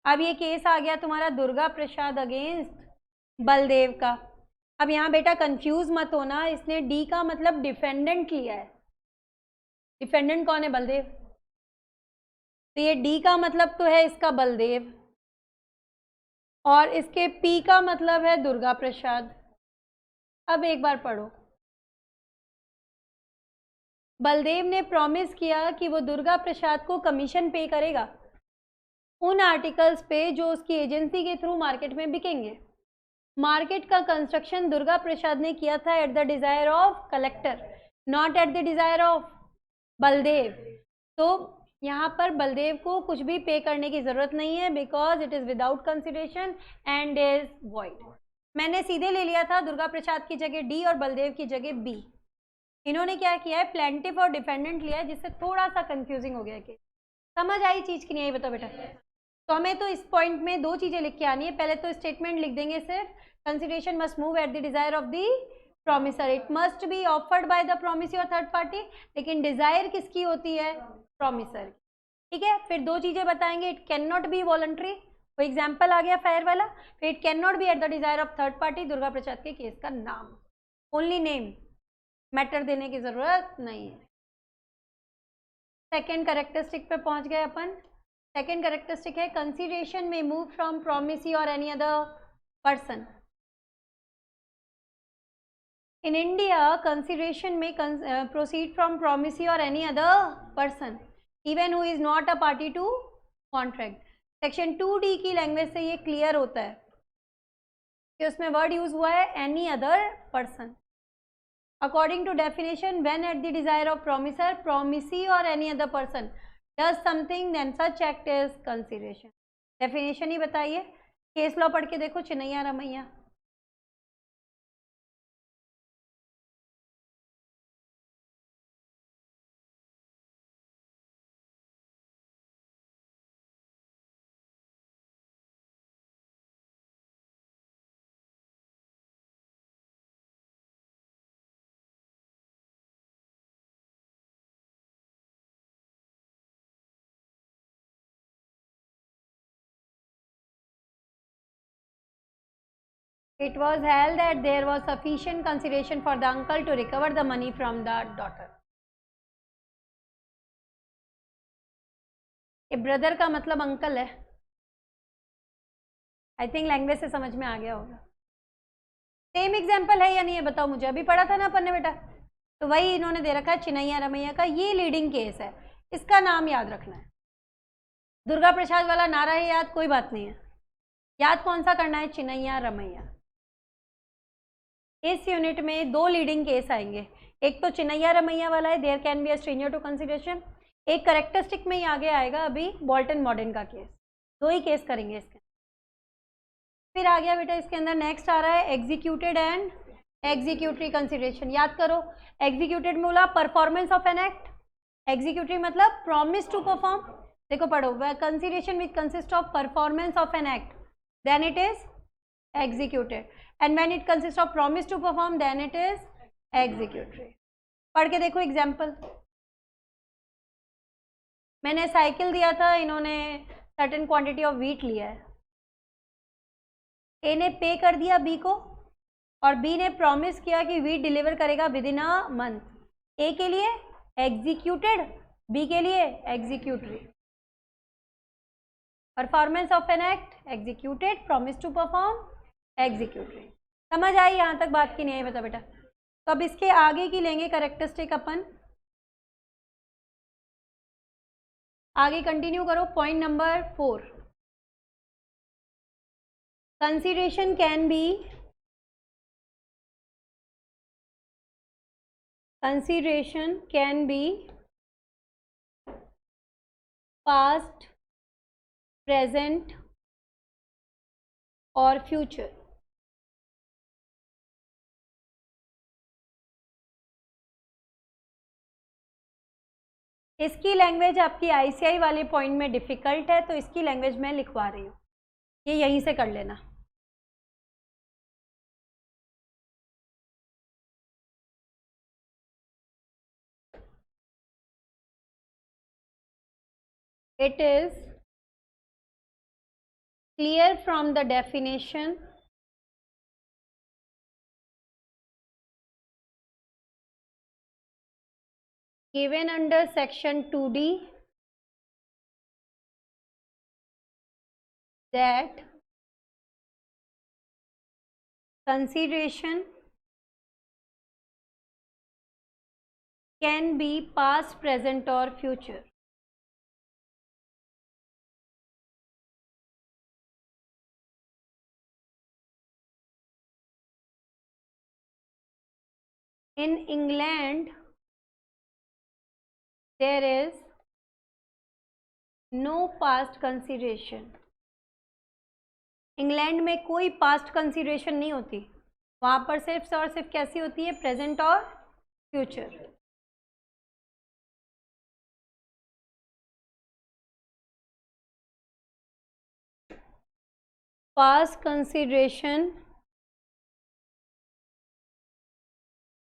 अब ये केस आ गया तुम्हारा दुर्गा प्रसाद अगेंस्ट बलदेव का। अब यहाँ बेटा कंफ्यूज मत होना, इसने डी का मतलब डिफेंडेंट लिया है। डिफेंडेंट कौन है? बलदेव। तो ये डी का मतलब तो है इसका बलदेव, और इसके पी का मतलब है दुर्गा प्रसाद। अब एक बार पढ़ो, बलदेव ने प्रॉमिस किया कि वो दुर्गा प्रसाद को कमीशन पे करेगा उन आर्टिकल्स पे जो उसकी एजेंसी के थ्रू मार्केट में बिकेंगे। मार्केट का कंस्ट्रक्शन दुर्गा प्रसाद ने किया था eight the desire of collector, not at the desire of Baldev. तो यहाँ पर बलदेव को कुछ भी पे करने की जरूरत नहीं है, because it is without consideration and is void. मैंने सीधे ले लिया था दुर्गा प्रसाद की जगह डी और बलदेव की जगह बी। इन्होंने क्या किया है? प्लेंटिफ और डिफेंडेंट लिया है, जिससे थोड़ा सा कंफ्यूजिंग हो गया कि समझ आई चीज की नहीं आई? बताओ बेटा। तो हमें तो इस पॉइंट में दो चीजें लिख के आनी है। पहले तो स्टेटमेंट लिख देंगे सिर्फ, consideration must move at the desire of the promisor, it must be offered by the promisor और थर्ड पार्टी। लेकिन डिजायर किसकी होती है? प्रोमिसर। ठीक है, फिर दो चीजें बताएंगे, it can not be voluntary, वो एग्जाम्पल आ गया फायर वाला। फिर it can not be at the desire of third party, Durga Prasad के केस का नाम, ओनली नेम, मैटर देने की जरूरत नहीं है। सेकेंड कैरेक्टरिस्टिक पे पहुंच गए अपन। सेकेंड कैरेक्टरिस्टिक है कंसीडरेशन में मूव फ्रॉम प्रोमिसी और any other person. In India consideration में प्रोसीड फ्रॉम प्रोमिसी और any other person even who is not a party to contract. Section 2D की लैंग्वेज से ये क्लियर होता है कि उसमें वर्ड यूज हुआ है any other person. According to definition, when at the desire of promisor, promisee or any other person does something, then such act is consideration. Definition ही बताइए, केस लॉ पढ़ के देखो, Chinnaiya Ramaiya. It was held that there was sufficient consideration for the uncle to recover the money from the daughter. ये brother का मतलब uncle है। I think language से समझ में आ गया होगा। सेम एग्जाम्पल है या नहीं है बताओ मुझे, अभी पढ़ा था ना अपन ने बेटा। तो वही इन्होंने दे रखा है चिन्नैया रमैया का, ये लीडिंग केस है, इसका नाम याद रखना है। दुर्गा प्रसाद वाला नारा है याद, कोई बात नहीं है, याद कौन सा करना है? चिन्नैया रमैया। इस यूनिट में दो लीडिंग केस आएंगे, एक तो चिन्नैया रमैया वाला है, there can be a stranger to consideration. एक करेक्टरिस्टिक में ही आगे आएगा अभी बोल्टन मॉडर्न का केस। दो ही केस करेंगे इसके। फिर आ गया बेटा इसके अंदर नेक्स्ट आ रहा है एग्जीक्यूटेड एंड एग्जीक्यूटरी कंसिडरेशन। याद करो, एग्जीक्यूटेड में बोला performance of an act, executory मतलब प्रॉमिस टू परफॉर्म। देखो पढ़ो, consideration which consist of performance of an act then it is executed, and when it consists of promise to perform then it is executory. पढ़ के देखो example. मैंने cycle दिया था, इन्होंने सर्टेन क्वांटिटी ऑफ व्हीट लिया है। ए ने पे कर दिया बी को, और बी ने प्रॉमिस किया कि व्हीट डिलीवर करेगा within a month. A के लिए एग्जीक्यूटेड, बी के लिए executory. Performance of an act executed, promise to perform executory. समझ आई यहाँ तक बात की नहीं आई? बता बेटा। तो अब इसके आगे की लेंगे करेक्टरिस्टिक अपन, आगे कंटिन्यू करो। Point number 4, consideration can B, consideration can be past, present और फ्यूचर। इसकी लैंग्वेज आपकी आईसीआई वाले पॉइंट में डिफ़िकल्ट है, तो इसकी लैंग्वेज मैं लिखवा रही हूँ, ये यहीं से कर लेना। It is clear from the definition given under section 2D that consideration can be past, present or future. In England, there is no past consideration. England में कोई पास्ट कंसीडरेशन नहीं होती, वहाँ पर सिर्फ और सिर्फ कैसी होती है, प्रेजेंट और future. Past consideration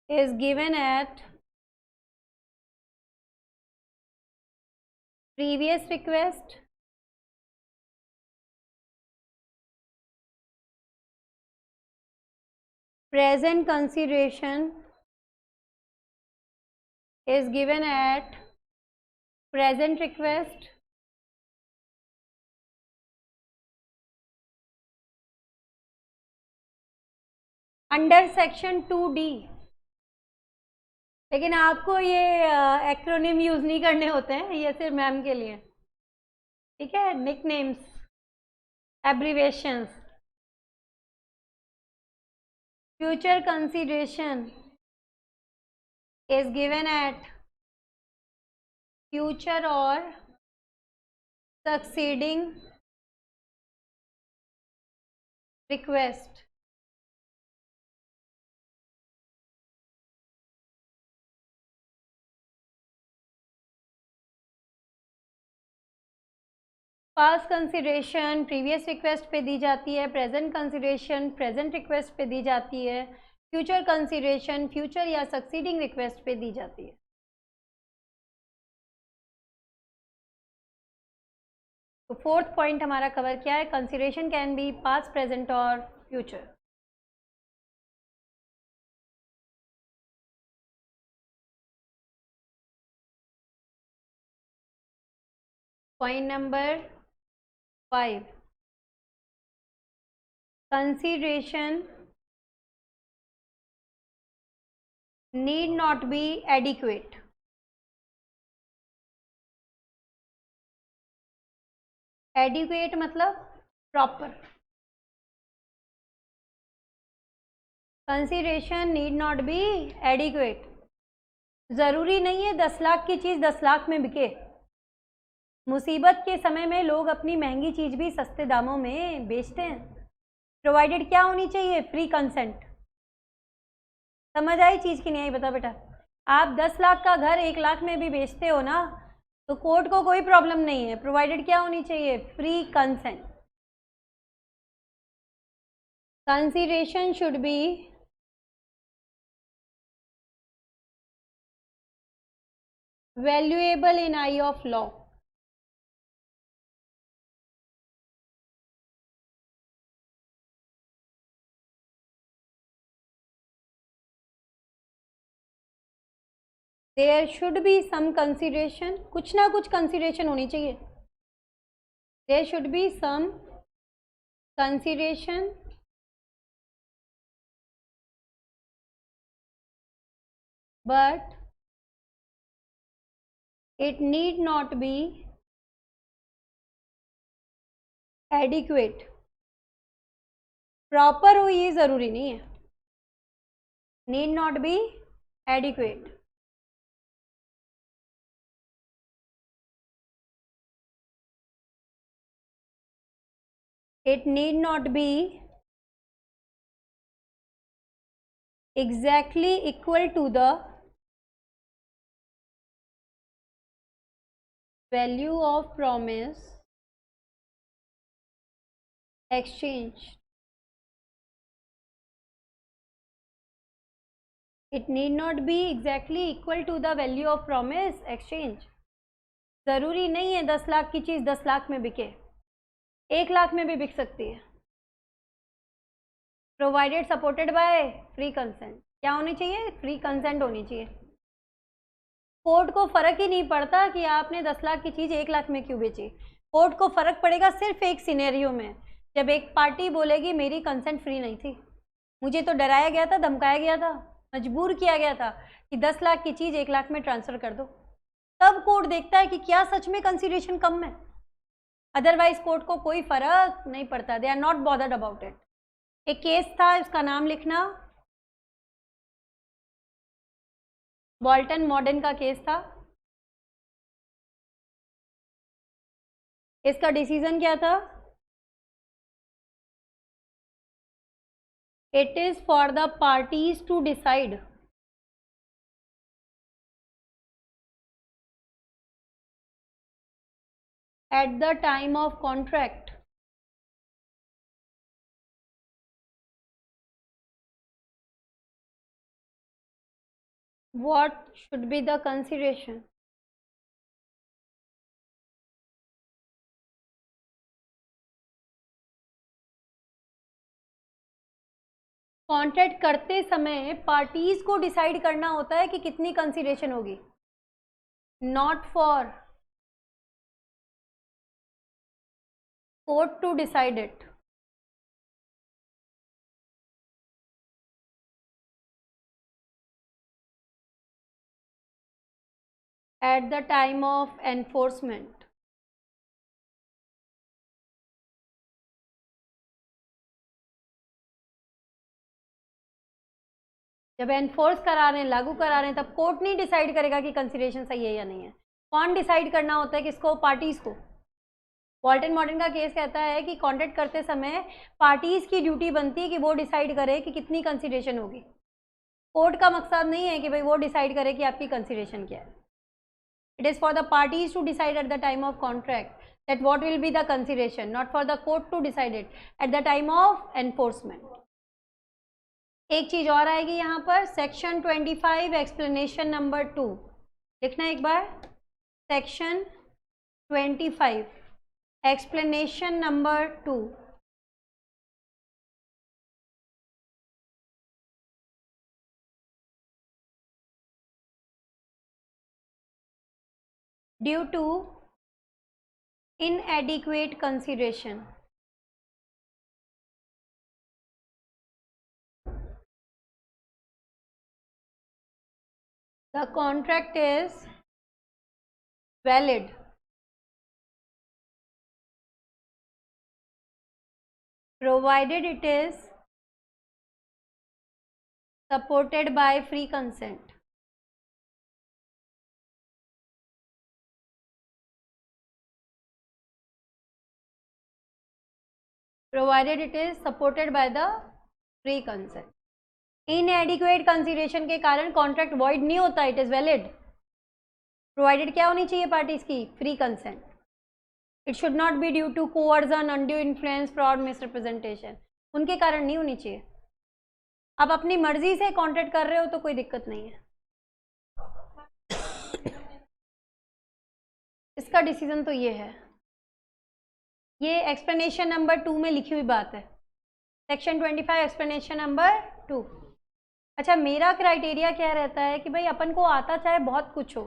is given at previous request, present consideration is given at present request, under section 2D। लेकिन आपको ये एक्रोनिम यूज नहीं करने होते हैं, ये सिर्फ मैम के लिए, ठीक है, nicknames, abbreviations. Future consideration is given at future or succeeding request। Past consideration previous request पे दी जाती है, प्रेजेंट कंसिडरेशन प्रेजेंट रिक्वेस्ट पे दी जाती है, फ्यूचर कंसिडरेशन फ्यूचर या सक्सीडिंग रिक्वेस्ट पे दी जाती है। तो फोर्थ पॉइंट हमारा कवर किया है, consideration can be past, present और future. Point number 5, consideration need not be adequate। Adequate मतलब proper. Consideration need not be adequate, ज़रूरी नहीं है 10 लाख की चीज़ 10 लाख में बिके। मुसीबत के समय में लोग अपनी महंगी चीज़ भी सस्ते दामों में बेचते हैं। प्रोवाइडेड क्या होनी चाहिए, फ्री कंसेंट। समझ आई चीज़ की नहीं आई, बता बेटा। आप 10 लाख का घर 1 लाख में भी बेचते हो ना, तो कोर्ट को कोई प्रॉब्लम नहीं है। प्रोवाइडेड क्या होनी चाहिए, free consent. Consideration should be valuable in eye of law. There should be some consideration, कुछ ना कुछ कंसिडरेशन होनी चाहिए। There should be some consideration but it need not be adequate. Proper हो ये ज़रूरी नहीं है, need not be adequate. It need not be exactly equal to the value of promise exchanged. It need not be exactly equal to the value of promise exchange. ज़रूरी नहीं है 10 लाख की चीज़ 10 लाख में बिके, 1 लाख में भी बिक सकती है। Provided supported by free consent. क्या होनी चाहिए? फ्री कंसेंट होनी चाहिए। कोर्ट को फ़र्क ही नहीं पड़ता कि आपने 10 लाख की चीज़ 1 लाख में क्यों बेची। कोर्ट को फ़र्क पड़ेगा सिर्फ एक सिनेरियो में, जब एक पार्टी बोलेगी मेरी कंसेंट फ्री नहीं थी, मुझे तो डराया गया था, धमकाया गया था, मजबूर किया गया था कि 10 लाख की चीज़ 1 लाख में ट्रांसफ़र कर दो। तब कोर्ट देखता है कि क्या सच में कंसीडरेशन कम है। अदरवाइज कोर्ट को कोई फ़र्क नहीं पड़ता, they are not bothered about it. एक केस था, उसका नाम लिखना, बोल्टन मॉडर्न का केस था। इसका डिसीजन क्या था? It is for the parties to decide at the time of contract what should be the consideration. Contract करते समय पार्टीज को डिसाइड करना होता है कि कितनी कंसिडरेशन होगी, not for court to decide it. At the time of enforcement. जब एनफोर्स करा रहे हैं, लागू करा रहे हैं, तब कोर्ट नहीं डिसाइड करेगा कि कंसिडरेशन सही है या नहीं है। कौन डिसाइड करना होता है? किसको? पार्टीज को। बोल्टन मॉडर्न का केस कहता है कि कॉन्ट्रैक्ट करते समय पार्टीज की ड्यूटी बनती है कि वो डिसाइड करे कि कितनी कंसिडरेशन होगी। कोर्ट का मकसद नहीं है कि भाई वो डिसाइड करे कि आपकी कंसिडरेशन क्या है। It is for the parties to decide at the time of contract that what will be the consideration, not for the court to decide it at the time of enforcement. एक चीज़ और आएगी यहाँ पर, section 25 explanation number 2 लिखना एक बार। Section 25 explanation number 2। Due to inadequate consideration the contract is valid provided it is supported by free consent. Provided it is supported by the free consent. इनएडिक्वेट consideration के कारण कॉन्ट्रैक्ट वॉइड नहीं होता, it is valid. Provided क्या होनी चाहिए parties की? Free consent. It should not be due to coercion, undue influence, fraud, misrepresentation, उनके कारण नहीं होनी चाहिए। आप अपनी मर्जी से कॉन्ट्रैक्ट कर रहे हो तो कोई दिक्कत नहीं है। इसका डिसीजन तो ये है, ये एक्सप्लेनेशन नंबर 2 में लिखी हुई बात है। Section 25 explanation number 2। अच्छा, मेरा क्राइटेरिया क्या रहता है कि भाई अपन को आता चाहे बहुत कुछ हो,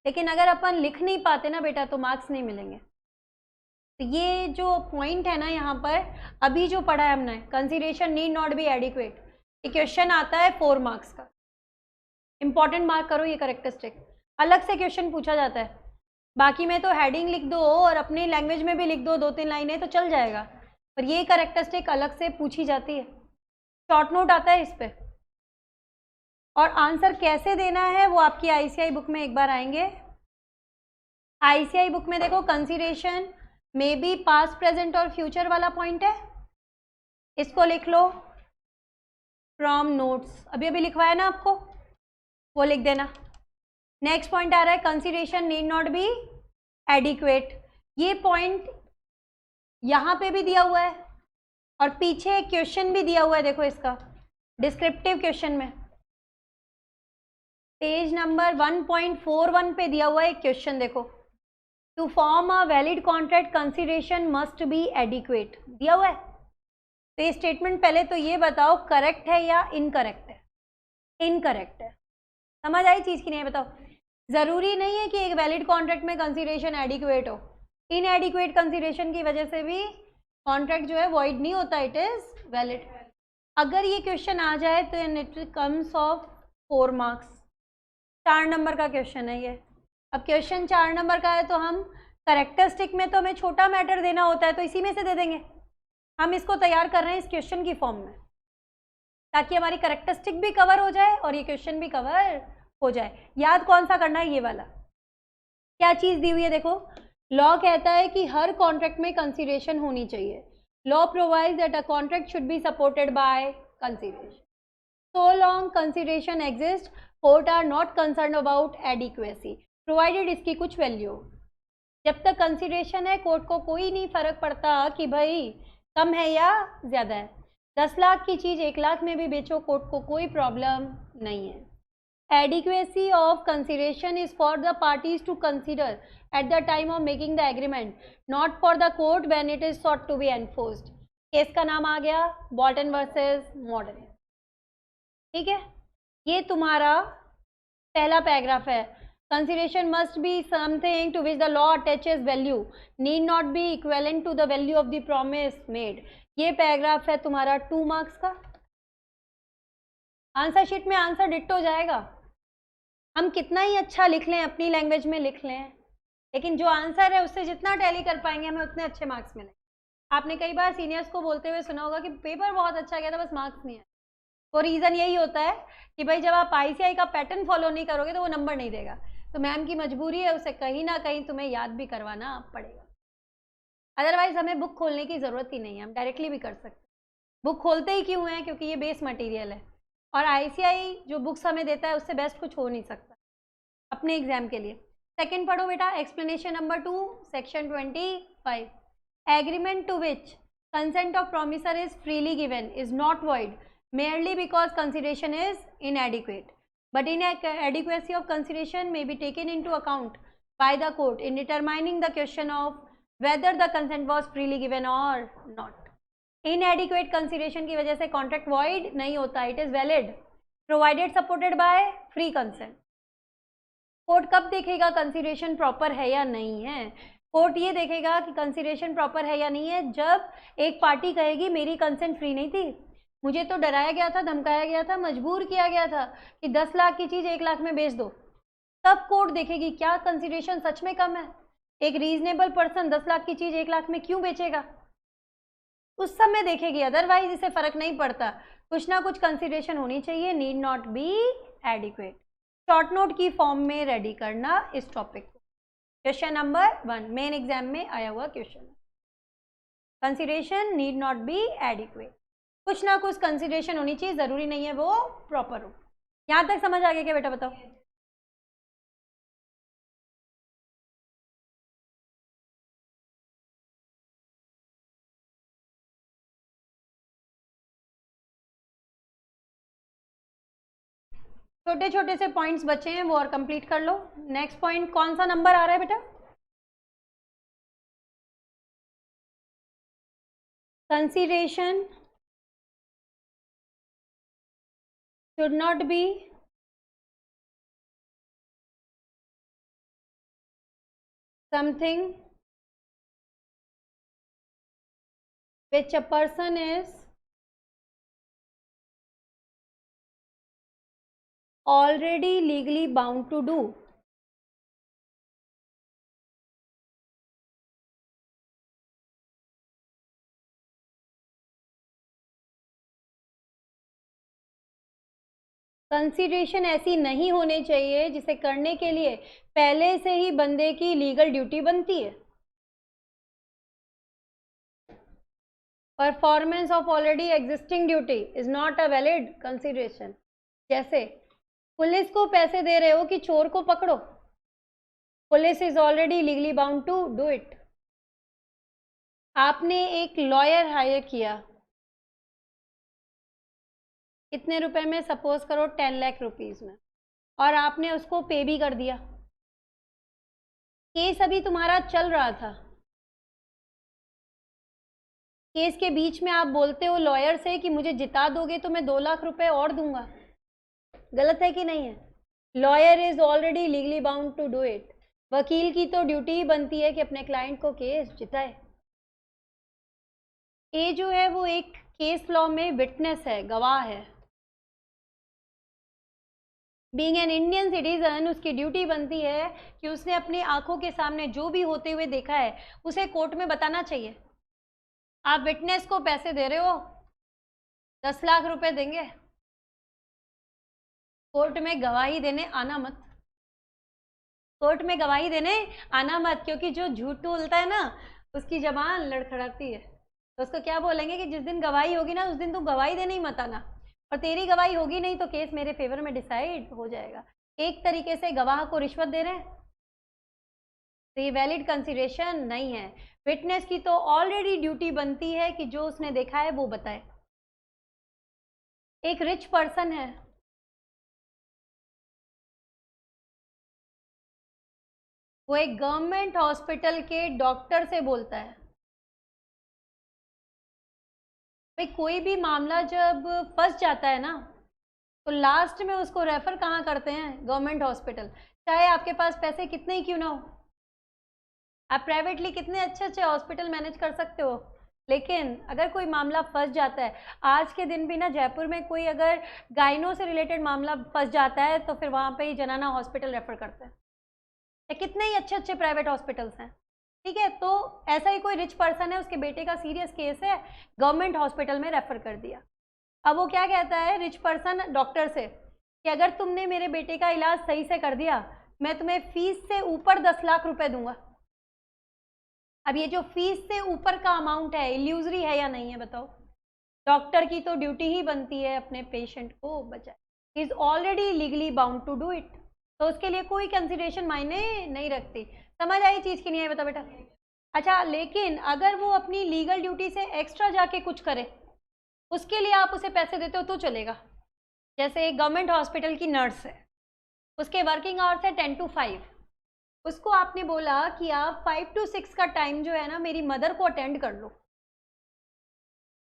लेकिन अगर अपन लिख नहीं पाते ना बेटा तो मार्क्स नहीं मिलेंगे। तो ये जो पॉइंट है ना यहाँ पर, अभी जो पढ़ा है हमने, consideration need not be adequate, ये क्वेश्चन आता है 4 मार्क्स का। इंपॉर्टेंट मार्क करो ये करेक्टरिस्टिक, अलग से क्वेश्चन पूछा जाता है। बाकी में तो हेडिंग लिख दो और अपनी लैंग्वेज में भी लिख दो 2-3 लाइनें तो चल जाएगा, पर ये करेक्टरिस्टिक अलग से पूछी जाती है। शॉर्ट नोट आता है इस पर, और आंसर कैसे देना है वो आपकी आईसीआई बुक में एक बार आएंगे। आईसीआई बुक में देखो, consideration may be past, present और फ्यूचर वाला पॉइंट है, इसको लिख लो फ्रॉम नोट्स, अभी अभी लिखवाया ना आपको, वो लिख देना। नेक्स्ट पॉइंट आ रहा है consideration need not be adequate. ये पॉइंट यहाँ पे भी दिया हुआ है और पीछे एक क्वेश्चन भी दिया हुआ है, देखो इसका डिस्क्रिप्टिव क्वेश्चन में पेज नंबर 1.41 पे दिया हुआ है एक क्वेश्चन, देखो to form a valid contract consideration must be adequate दिया हुआ है। तो ये स्टेटमेंट पहले तो ये बताओ करेक्ट है या इनकरेक्ट है। इनकरेक्ट है, समझ आई चीज की नहीं है, बताओ। जरूरी नहीं है कि एक वैलिड कॉन्ट्रैक्ट में कंसीडरेशन एडिक्वेट हो, इनएडिक्वेट कंसीडरेशन की वजह से भी कॉन्ट्रैक्ट जो है वॉइड नहीं होता, इट इज वैलिड। अगर ये क्वेश्चन आ जाए तो it comes of 4 marks, 4 number का क्वेश्चन है ये। अब क्वेश्चन 4 नंबर का है तो हम करेक्टरिस्टिक में तो हमें छोटा मैटर देना होता है, तो इसी में से दे देंगे। हम इसको तैयार कर रहे हैं इस क्वेश्चन की फॉर्म में, ताकि हमारी करेक्टरिस्टिक भी कवर हो जाए और ये क्वेश्चन भी कवर हो जाए। याद कौन सा करना है, ये वाला। क्या चीज दी हुई है, देखो लॉ कहता है कि हर कॉन्ट्रैक्ट में कंसीडरेशन होनी चाहिए। Law provides that a contract should be supported by consideration. So long consideration exist, court are not concern about adequacy provided इसकी कुछ वैल्यू। जब तक कंसीडरेशन है कोर्ट को कोई नहीं फर्क पड़ता कि भाई कम है या ज्यादा है। 10 लाख की चीज 1 लाख में भी बेचो, कोर्ट को कोई प्रॉब्लम नहीं है। Adequacy of consideration is for the parties to consider at the time of making the agreement, not for the court when it is sought to be enforced. Case का नाम आ गया बॉल्टन वर्सेस मॉडर्न, ठीक है। ये तुम्हारा पहला paragraph है। Consideration must be something to which the law attaches value, need not be equivalent to the value of the promise made. ये पैराग्राफ है तुम्हारा 2 मार्क्स का। आंसर शीट में आंसर डिट्टो जाएगा, हम कितना ही अच्छा लिख लें, अपनी लैंग्वेज में लिख लें, लेकिन जो आंसर है उससे जितना टैली कर पाएंगे हमें उतने अच्छे मार्क्स मिलेंगे। आपने कई बार सीनियर्स को बोलते हुए सुना होगा कि पेपर बहुत अच्छा गया था बस मार्क्स नहीं है। वो रीज़न यही होता है कि भाई जब आप ICI का पैटर्न फॉलो नहीं करोगे तो वो नंबर नहीं देगा। तो मैम की मजबूरी है, उसे कहीं ना कहीं तुम्हें याद भी करवाना पड़ेगा। अदरवाइज हमें बुक खोलने की ज़रूरत ही नहीं है, हम डायरेक्टली भी कर सकते हैं। बुक खोलते ही क्यों है, क्योंकि ये बेस मटीरियल है और ICI जो बुक्स हमें देता है उससे बेस्ट कुछ हो नहीं सकता अपने एग्जाम के लिए। सेकंड पढ़ो बेटा, explanation number 2 section 25। Agreement to which consent of promisor is freely given is not void merely because consideration is inadequate, but inadequacy of consideration may be taken into account by the court in determining the question of whether the consent was freely given or not. Inadequate consideration की वजह से contract void नहीं होता, it is valid provided supported by free consent. Court कब देखेगा consideration proper है या नहीं है? कोर्ट ये देखेगा कि कंसीडरेशन प्रॉपर है या नहीं है जब एक पार्टी कहेगी मेरी कंसेंट फ्री नहीं थी, मुझे तो डराया गया था, धमकाया गया था, मजबूर किया गया था कि 10 लाख की चीज़ 1 लाख में बेच दो। तब कोर्ट देखेगी क्या कंसीडरेशन सच में कम है, एक रीजनेबल पर्सन 10 लाख की चीज़ 1 लाख में क्यों बेचेगा, उस समय देखेगी। अदरवाइज इसे फर्क नहीं पड़ता, कुछ ना कुछ कंसीडरेशन होनी चाहिए, need not be adequate. Short note की फॉर्म में रेडी करना इस टॉपिक को। क्वेश्चन नंबर 1 मेन एग्जाम में आया हुआ question, consideration need not be adequate. कुछ ना कुछ कंसीडरेशन होनी चाहिए, जरूरी नहीं है वो प्रॉपर हो। यहां तक समझ आ गया क्या बेटा, बताओ। छोटे छोटे से पॉइंट्स बचे हैं वो और कंप्लीट कर लो। नेक्स्ट पॉइंट कौन सा नंबर आ रहा है बेटा? Consideration should not be something which a person is already legally bound to do. Consideration ऐसी नहीं होनी चाहिए जिसे करने के लिए पहले से ही बंदे की लीगल ड्यूटी बनती है। Performance of already existing duty is not a valid consideration. जैसे पुलिस को पैसे दे रहे हो कि चोर को पकड़ो, police is already legally bound to do it. आपने एक लॉयर हायर किया, कितने रुपए में, सपोज करो 10 लाख रुपीज में, और आपने उसको पे भी कर दिया। केस अभी तुम्हारा चल रहा था, केस के बीच में आप बोलते हो लॉयर से कि मुझे जिता दोगे तो मैं 2 लाख रुपए और दूंगा। गलत है कि नहीं है? Lawyer is already legally bound to do it. वकील की तो ड्यूटी ही बनती है कि अपने क्लाइंट को केस जिताए। ये जो है वो एक केस लॉ में विटनेस है, गवाह है। बीइंग एन इंडियन सिटीजन, उसकी ड्यूटी बनती है कि उसने अपनी आंखों के सामने जो भी होते हुए देखा है उसे कोर्ट में बताना चाहिए। आप विटनेस को पैसे दे रहे हो, 10 लाख रुपए देंगे, कोर्ट में गवाही देने आना मत, कोर्ट में गवाही देने आना मत, क्योंकि जो झूठ बोलता है ना उसकी जबान लड़खड़ाती है। तो उसको क्या बोलेंगे कि जिस दिन गवाही होगी ना उस दिन तू गवाही देने ही मत आना, और तेरी गवाही होगी नहीं तो केस मेरे फेवर में डिसाइड हो जाएगा। एक तरीके से गवाह को रिश्वत दे रहे हैं, तो ये वैलिड कंसिडरेशन नहीं है। विटनेस की तो ऑलरेडी ड्यूटी बनती है कि जो उसने देखा है वो बताए। एक रिच पर्सन है, वो एक गवर्नमेंट हॉस्पिटल के डॉक्टर से बोलता है, भाई कोई भी मामला जब फंस जाता है ना तो लास्ट में उसको रेफर कहाँ करते हैं? Government hospital. चाहे आपके पास पैसे कितने ही क्यों ना हो, आप प्राइवेटली कितने अच्छे अच्छे हॉस्पिटल मैनेज कर सकते हो, लेकिन अगर कोई मामला फंस जाता है, आज के दिन भी ना जयपुर में कोई अगर गाइनो से रिलेटेड मामला फंस जाता है तो फिर वहाँ पे ही जनाना हॉस्पिटल रेफर करते हैं। कितने ही अच्छे अच्छे प्राइवेट हॉस्पिटल्स हैं, ठीक है। तो ऐसा ही कोई रिच पर्सन है, उसके बेटे का सीरियस केस है, गवर्नमेंट हॉस्पिटल में रेफर कर दिया। अब वो क्या कहता है रिच पर्सन डॉक्टर से कि अगर तुमने मेरे बेटे का इलाज सही से कर दिया, मैं तुम्हें फीस से ऊपर 10 लाख रुपए दूंगा। अब ये जो फीस से ऊपर का अमाउंट है, इल्यूजरी है या नहीं है बताओ? डॉक्टर की तो ड्यूटी ही बनती है अपने पेशेंट को बचाए, he is already legally bound to do it, तो उसके लिए कोई कंसिडरेशन मायने नहीं रखती। समझ आई चीज की नहीं आई बता बेटा? अच्छा, लेकिन अगर वो अपनी लीगल ड्यूटी से एक्स्ट्रा जाके कुछ करे, उसके लिए आप उसे पैसे देते हो तो चलेगा। जैसे एक गवर्नमेंट हॉस्पिटल की नर्स है, उसके वर्किंग आवर्स है 10 to 5, उसको आपने बोला कि आप 5 to 6 का टाइम जो है ना मेरी मदर को अटेंड कर लो,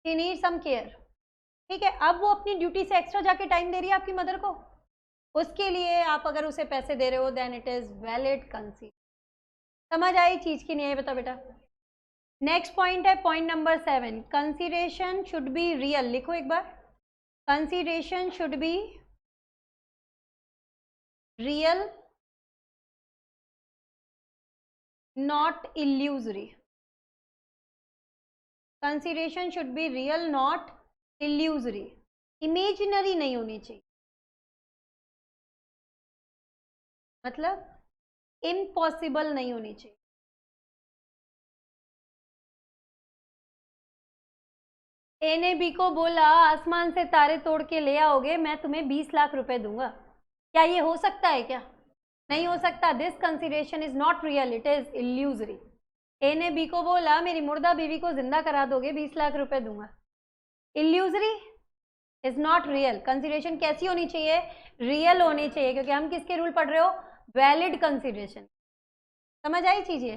शी नीड सम केयर, ठीक है। अब वो अपनी ड्यूटी से एक्स्ट्रा जाके टाइम दे रही है आपकी मदर को, उसके लिए आप अगर उसे पैसे दे रहे हो then it is valid consider. समझ आई चीज की नहीं आई बता बेटा? नेक्स्ट पॉइंट है point number 7, consideration should be real. लिखो एक बार, consideration should be real not illusory. Consideration should be real not illusory, imaginary नहीं होनी चाहिए, मतलब इम्पॉसिबल नहीं होनी चाहिए। ए ने बी को बोला आसमान से तारे तोड़ के ले आओगे मैं तुम्हें 20 लाख रुपए दूंगा, क्या ये हो सकता है? क्या नहीं हो सकता। This consideration is not real, it is illusory. A ने बी को बोला मेरी मुर्दा बीवी को जिंदा करा दोगे 20 लाख रुपए दूंगा, illusory is not real. Consideration कैसी होनी चाहिए? रियल होनी चाहिए, क्योंकि हम किसके रूल पढ़ रहे हो? Valid consideration. समझ आई चीज ये?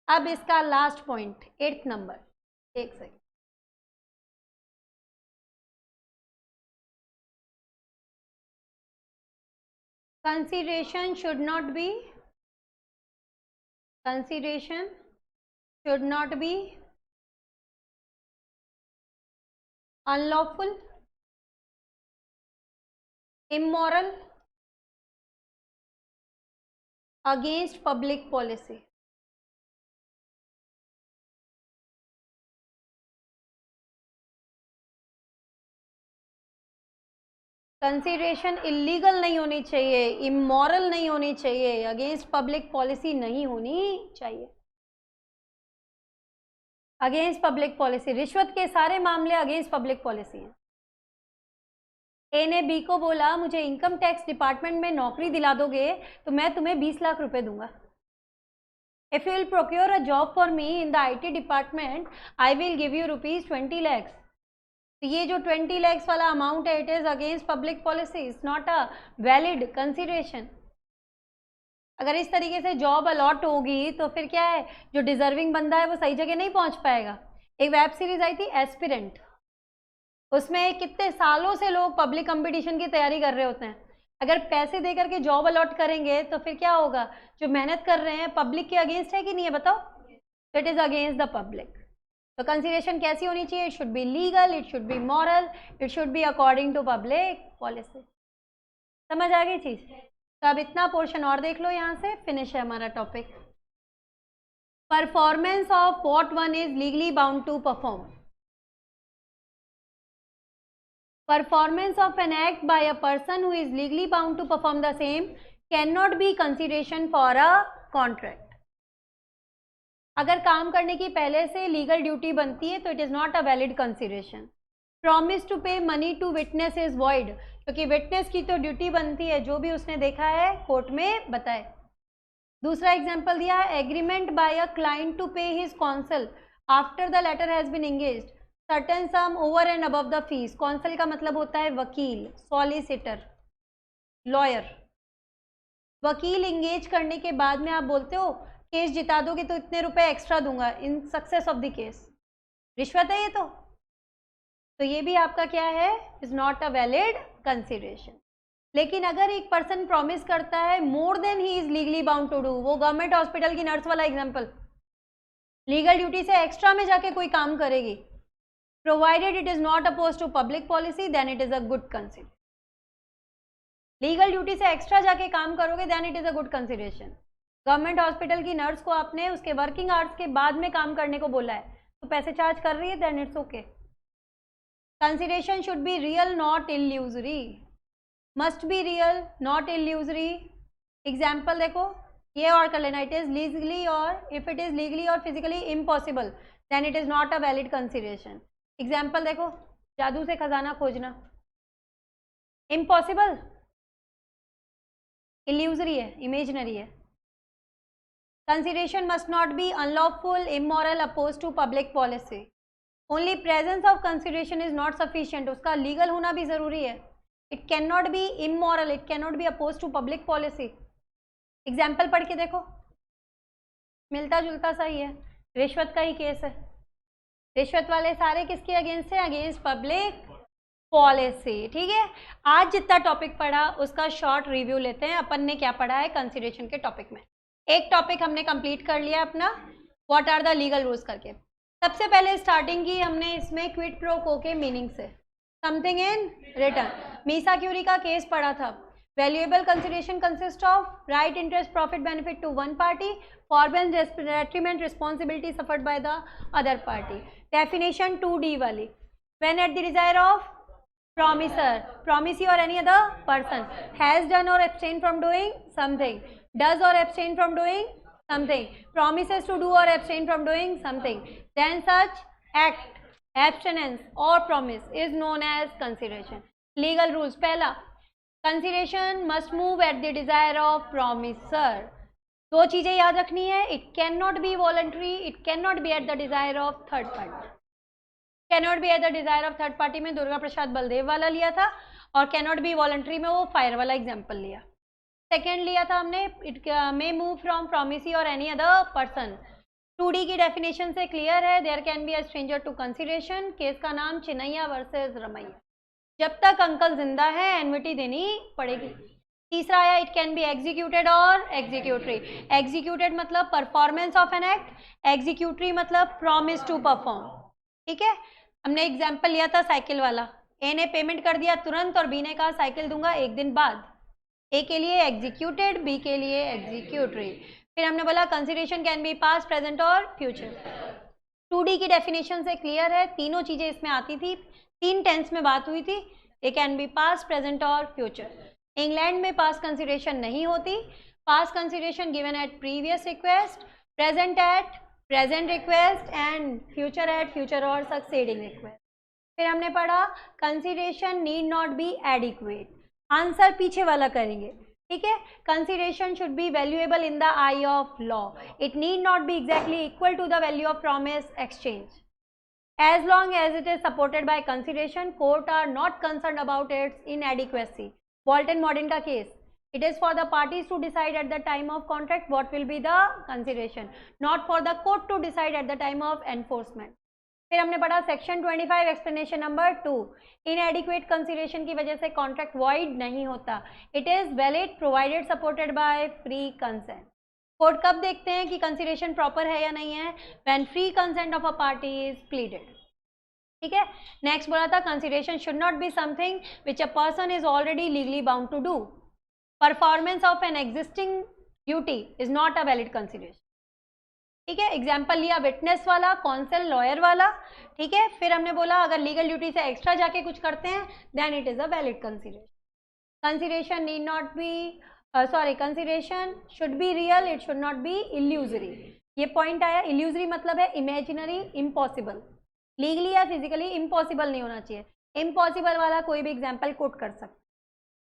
अब इसका लास्ट पॉइंट 8th नंबर, एक second, consideration should not be unlawful, immoral, against public policy। Consideration illegal नहीं होनी चाहिए, इमोरल नहीं होनी चाहिए, अगेंस्ट पब्लिक पॉलिसी नहीं होनी चाहिए। अगेंस्ट पब्लिक पॉलिसी, रिश्वत के सारे मामले अगेंस्ट पब्लिक पॉलिसी हैं। ए ने बी को बोला मुझे इनकम टैक्स डिपार्टमेंट में नौकरी दिला दोगे तो मैं तुम्हें 20 लाख रुपए दूंगा। If you will procure a job for me in the IT department I will give you ₹20 lakhs। तो ये जो 20 lakhs वाला अमाउंट है, it is against public policy, it's not a valid consideration. अगर इस तरीके से जॉब अलॉट होगी तो फिर क्या है, जो डिजर्विंग बंदा है वो सही जगह नहीं पहुंच पाएगा। एक वेब सीरीज आई थी एस्पिरेंट, उसमें कितने सालों से लोग पब्लिक कंपटीशन की तैयारी कर रहे होते हैं, अगर पैसे दे करके जॉब अलॉट करेंगे तो फिर क्या होगा, जो मेहनत कर रहे हैं पब्लिक के अगेंस्ट है कि नहीं है बताओ, it is against the public. तो कंसिडरेशन कैसी होनी चाहिए, it should be legal, it should be moral, it should be according to public policy. समझ आ गई चीज? तो अब इतना पोर्शन और देख लो, यहाँ से फिनिश है हमारा topic. Performance of what one is legally bound to perform. Performance of an act by a person who is legally bound to perform the same cannot be consideration for a contract. अगर काम करने की पहले से legal duty बनती है तो it is not a valid consideration. Promise to pay money to witness is void, क्योंकि विटनेस की तो ड्यूटी बनती है, जो भी उसने देखा है कोर्ट में बताए। दूसरा एग्जाम्पल दिया है, agreement by a client to pay his counsel after the letter has been engaged certain sum over and above the fees. Counsel का मतलब होता है वकील, सॉलिसिटर, लॉयर। वकील एंगेज करने के बाद में आप बोलते हो केस जिता दोगे तो इतने रुपए एक्स्ट्रा दूंगा in success of the case, रिश्वत है ये तो ये भी आपका क्या है, is not a valid consideration. लेकिन अगर एक पर्सन प्रॉमिस करता है more than he is legally bound to do, वो गवर्नमेंट हॉस्पिटल की नर्स वाला एग्जाम्पल, लीगल ड्यूटी से एक्स्ट्रा में जाके कोई काम करेगी, provided it is not opposed to public policy then it is a good consideration। Legal duty से एक्स्ट्रा जाके काम करोगे then it is a good consideration। Government hospital की नर्स को आपने उसके वर्किंग आवर्स के बाद में काम करने को बोला है तो पैसे चार्ज कर रही है then it's okay। Consideration should be real not illusory, must be real not illusory. Example देखो, ये और कर लेना, इट इज लीगली और इफ इट इज लीगली और physically impossible then it is not a valid consideration. Example देखो, जादू से खजाना खोजना, इम्पॉसिबल, इल्यूजरी है, इमेजिनरी है। Consideration must not be unlawful, immoral, oppose to public policy. Only presence of consideration is not sufficient, उसका legal होना भी जरूरी है। It can not be immoral, it can not be oppose to public policy. Example पढ़ के देखो, मिलता जुलता सा ही है, रिश्वत का ही केस है। रिश्वत वाले सारे किसके अगेंस्ट है, अगेंस्ट पब्लिक पॉलिसी। ठीक है, आज जितना टॉपिक पढ़ा उसका शॉर्ट रिव्यू लेते हैं, अपन ने क्या पढ़ा है कंसिडरेशन के टॉपिक में। एक टॉपिक हमने कंप्लीट कर लिया अपना, what are the legal rules करके। सबसे पहले स्टार्टिंग की हमने इसमें क्विड प्रो को के मीनिंग से, something in return, Misa Currie का केस पढ़ा था। Valuable consideration consist of right, interest, profit, benefit to one party, forbearance, detriment, responsibility suffered by the other party. Definition 2D वाली, when at the desire of promiser, promisee or any other person has done or abstained from doing something, does or abstain from doing something, promises to do or abstain from doing something, then such act, abstinence or promise is known as consideration। Legal rules, पहला, consideration must move at the desire of promiser। दो चीजें याद रखनी है, it cannot be voluntary, it cannot be at the desire of third party। Cannot be at the desire of third party में दुर्गा प्रसाद बलदेव वाला लिया था, और कैनॉट बी वॉलंटरी में वो फायर वाला एग्जाम्पल लिया। सेकेंड लिया था हमने, it may move from promisee और एनी अदर पर्सन। 2D की डेफिनेशन से क्लियर है, there can be a stranger to consideration. Case का नाम चिन्नैया वर्सेस रमैया। जब तक अंकल जिंदा है एनविटी देनी पड़ेगी। तीसरा आया, इट कैन बी एग्जीक्यूटेड और एग्जीक्यूटरी। एग्जीक्यूटेड मतलब performance of an act, executory मतलब प्रॉमिस टू परफॉर्म। ठीक है, हमने एग्जाम्पल लिया था साइकिल वाला, ए ने पेमेंट कर दिया तुरंत और बी ने कहा साइकिल दूंगा एक दिन बाद। ए के लिए एग्जीक्यूटेड, बी के लिए एग्जीक्यूटरी। फिर हमने बोला consideration can be past, present और फ्यूचर। 2D की डेफिनेशन से क्लियर है, तीनों चीजें इसमें आती थी, 3 टेंस में बात हुई थी, a can be past, present और फ्यूचर। इंग्लैंड में पास्ट कंसिडरेशन नहीं होती, past consideration given at previous request, present at present request and future at, future और सक्सेडिंग रिक्वेस्ट। फिर हमने पढ़ा consideration need not be adequate, answer पीछे वाला करेंगे, ठीक है। Consideration should be valuable in the eye of law, it need not be exactly equal to the value of promise exchange, as long as it is supported by consideration, court are not concerned about its inadequacy. Walton Modin का case, it is for the parties to decide at the time of contract what will be the consideration, not for the court to decide at the time of enforcement. फिर हमने पढ़ा section 25 explanation number 2, इनएडिक्वेट consideration की वजह से contract void नहीं होता, it is valid provided supported by free consent. Court कब देखते हैं कि कंसीडरेशन प्रॉपर है या नहीं है, when free consent of a party is pleaded, ठीक है। नेक्स्ट बोला था consideration should not be something which a person is already legally bound to do, performance of an existing duty is not a valid consideration, ठीक है। Example लिया witness वाला, consul lawyer वाला, ठीक है। फिर हमने बोला अगर लीगल ड्यूटी से एक्स्ट्रा जाके कुछ करते हैं then it is a valid consideration. Consideration need not be consideration should be real, it should not be illusory. ये पॉइंट आया, इल्यूजरी मतलब है इमेजिनरी, इम्पॉसिबल, लीगली या फिजिकली इम्पॉसिबल नहीं होना चाहिए, इम्पॉसिबल वाला कोई भी एग्जाम्पल कोट कर सकते।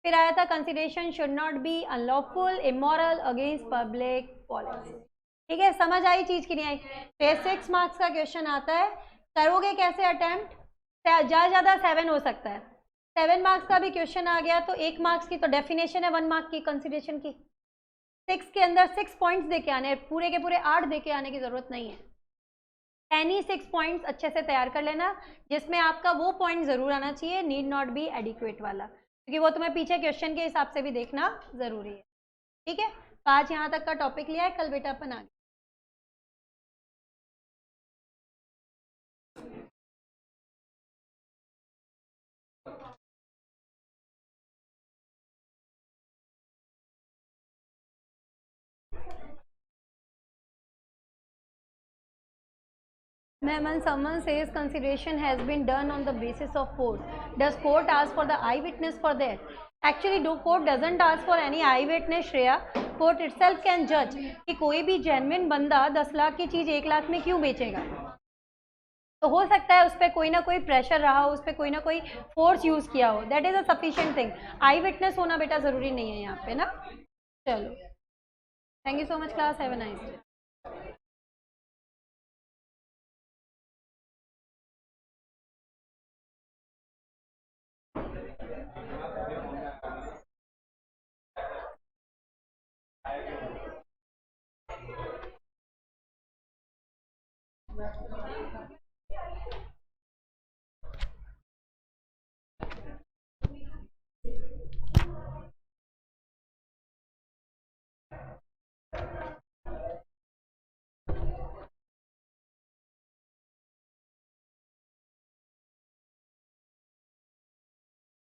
फिर आया था consideration should not be unlawful, immoral, against public policy, ठीक है। समझ आई चीज की नहीं आई? तो 6 मार्क्स का क्वेश्चन आता है, करोगे कैसे अटेम्प्ट, ज़्यादा 7 हो सकता है, 7 मार्क्स का भी क्वेश्चन आ गया तो 1 मार्क्स की तो डेफिनेशन है 1 मार्क की कंसीडरेशन की, 6 के अंदर 6 पॉइंट्स देके आने, पूरे के पूरे 8 देके आने की जरूरत नहीं है, एनी 6 पॉइंट्स अच्छे से तैयार कर लेना जिसमें आपका वो पॉइंट जरूर आना चाहिए, नीड नॉट बी एडिक्वेट वाला, क्योंकि वो तुम्हें पीछे क्वेश्चन के हिसाब से भी देखना जरूरी है, ठीक है। तो आज यहाँ तक का टॉपिक लिया है, कल बेटा अपन आगे। When someone says consideration has been done on the basis of force, does court ask for the eyewitness for that? Actually, court doesn't ask for any eyewitness, Shreya. Court itself can judge कि कोई भी genuine बंदा 10 लाख की चीज 1 लाख में क्यों बेचेगा, तो हो सकता है उस पर कोई ना कोई प्रेशर रहा हो, उस पर कोई ना कोई फोर्स यूज किया हो, that is a sufficient thing. I witness होना बेटा जरूरी नहीं है यहाँ पे ना। चलो, thank you so much class, have a nice day.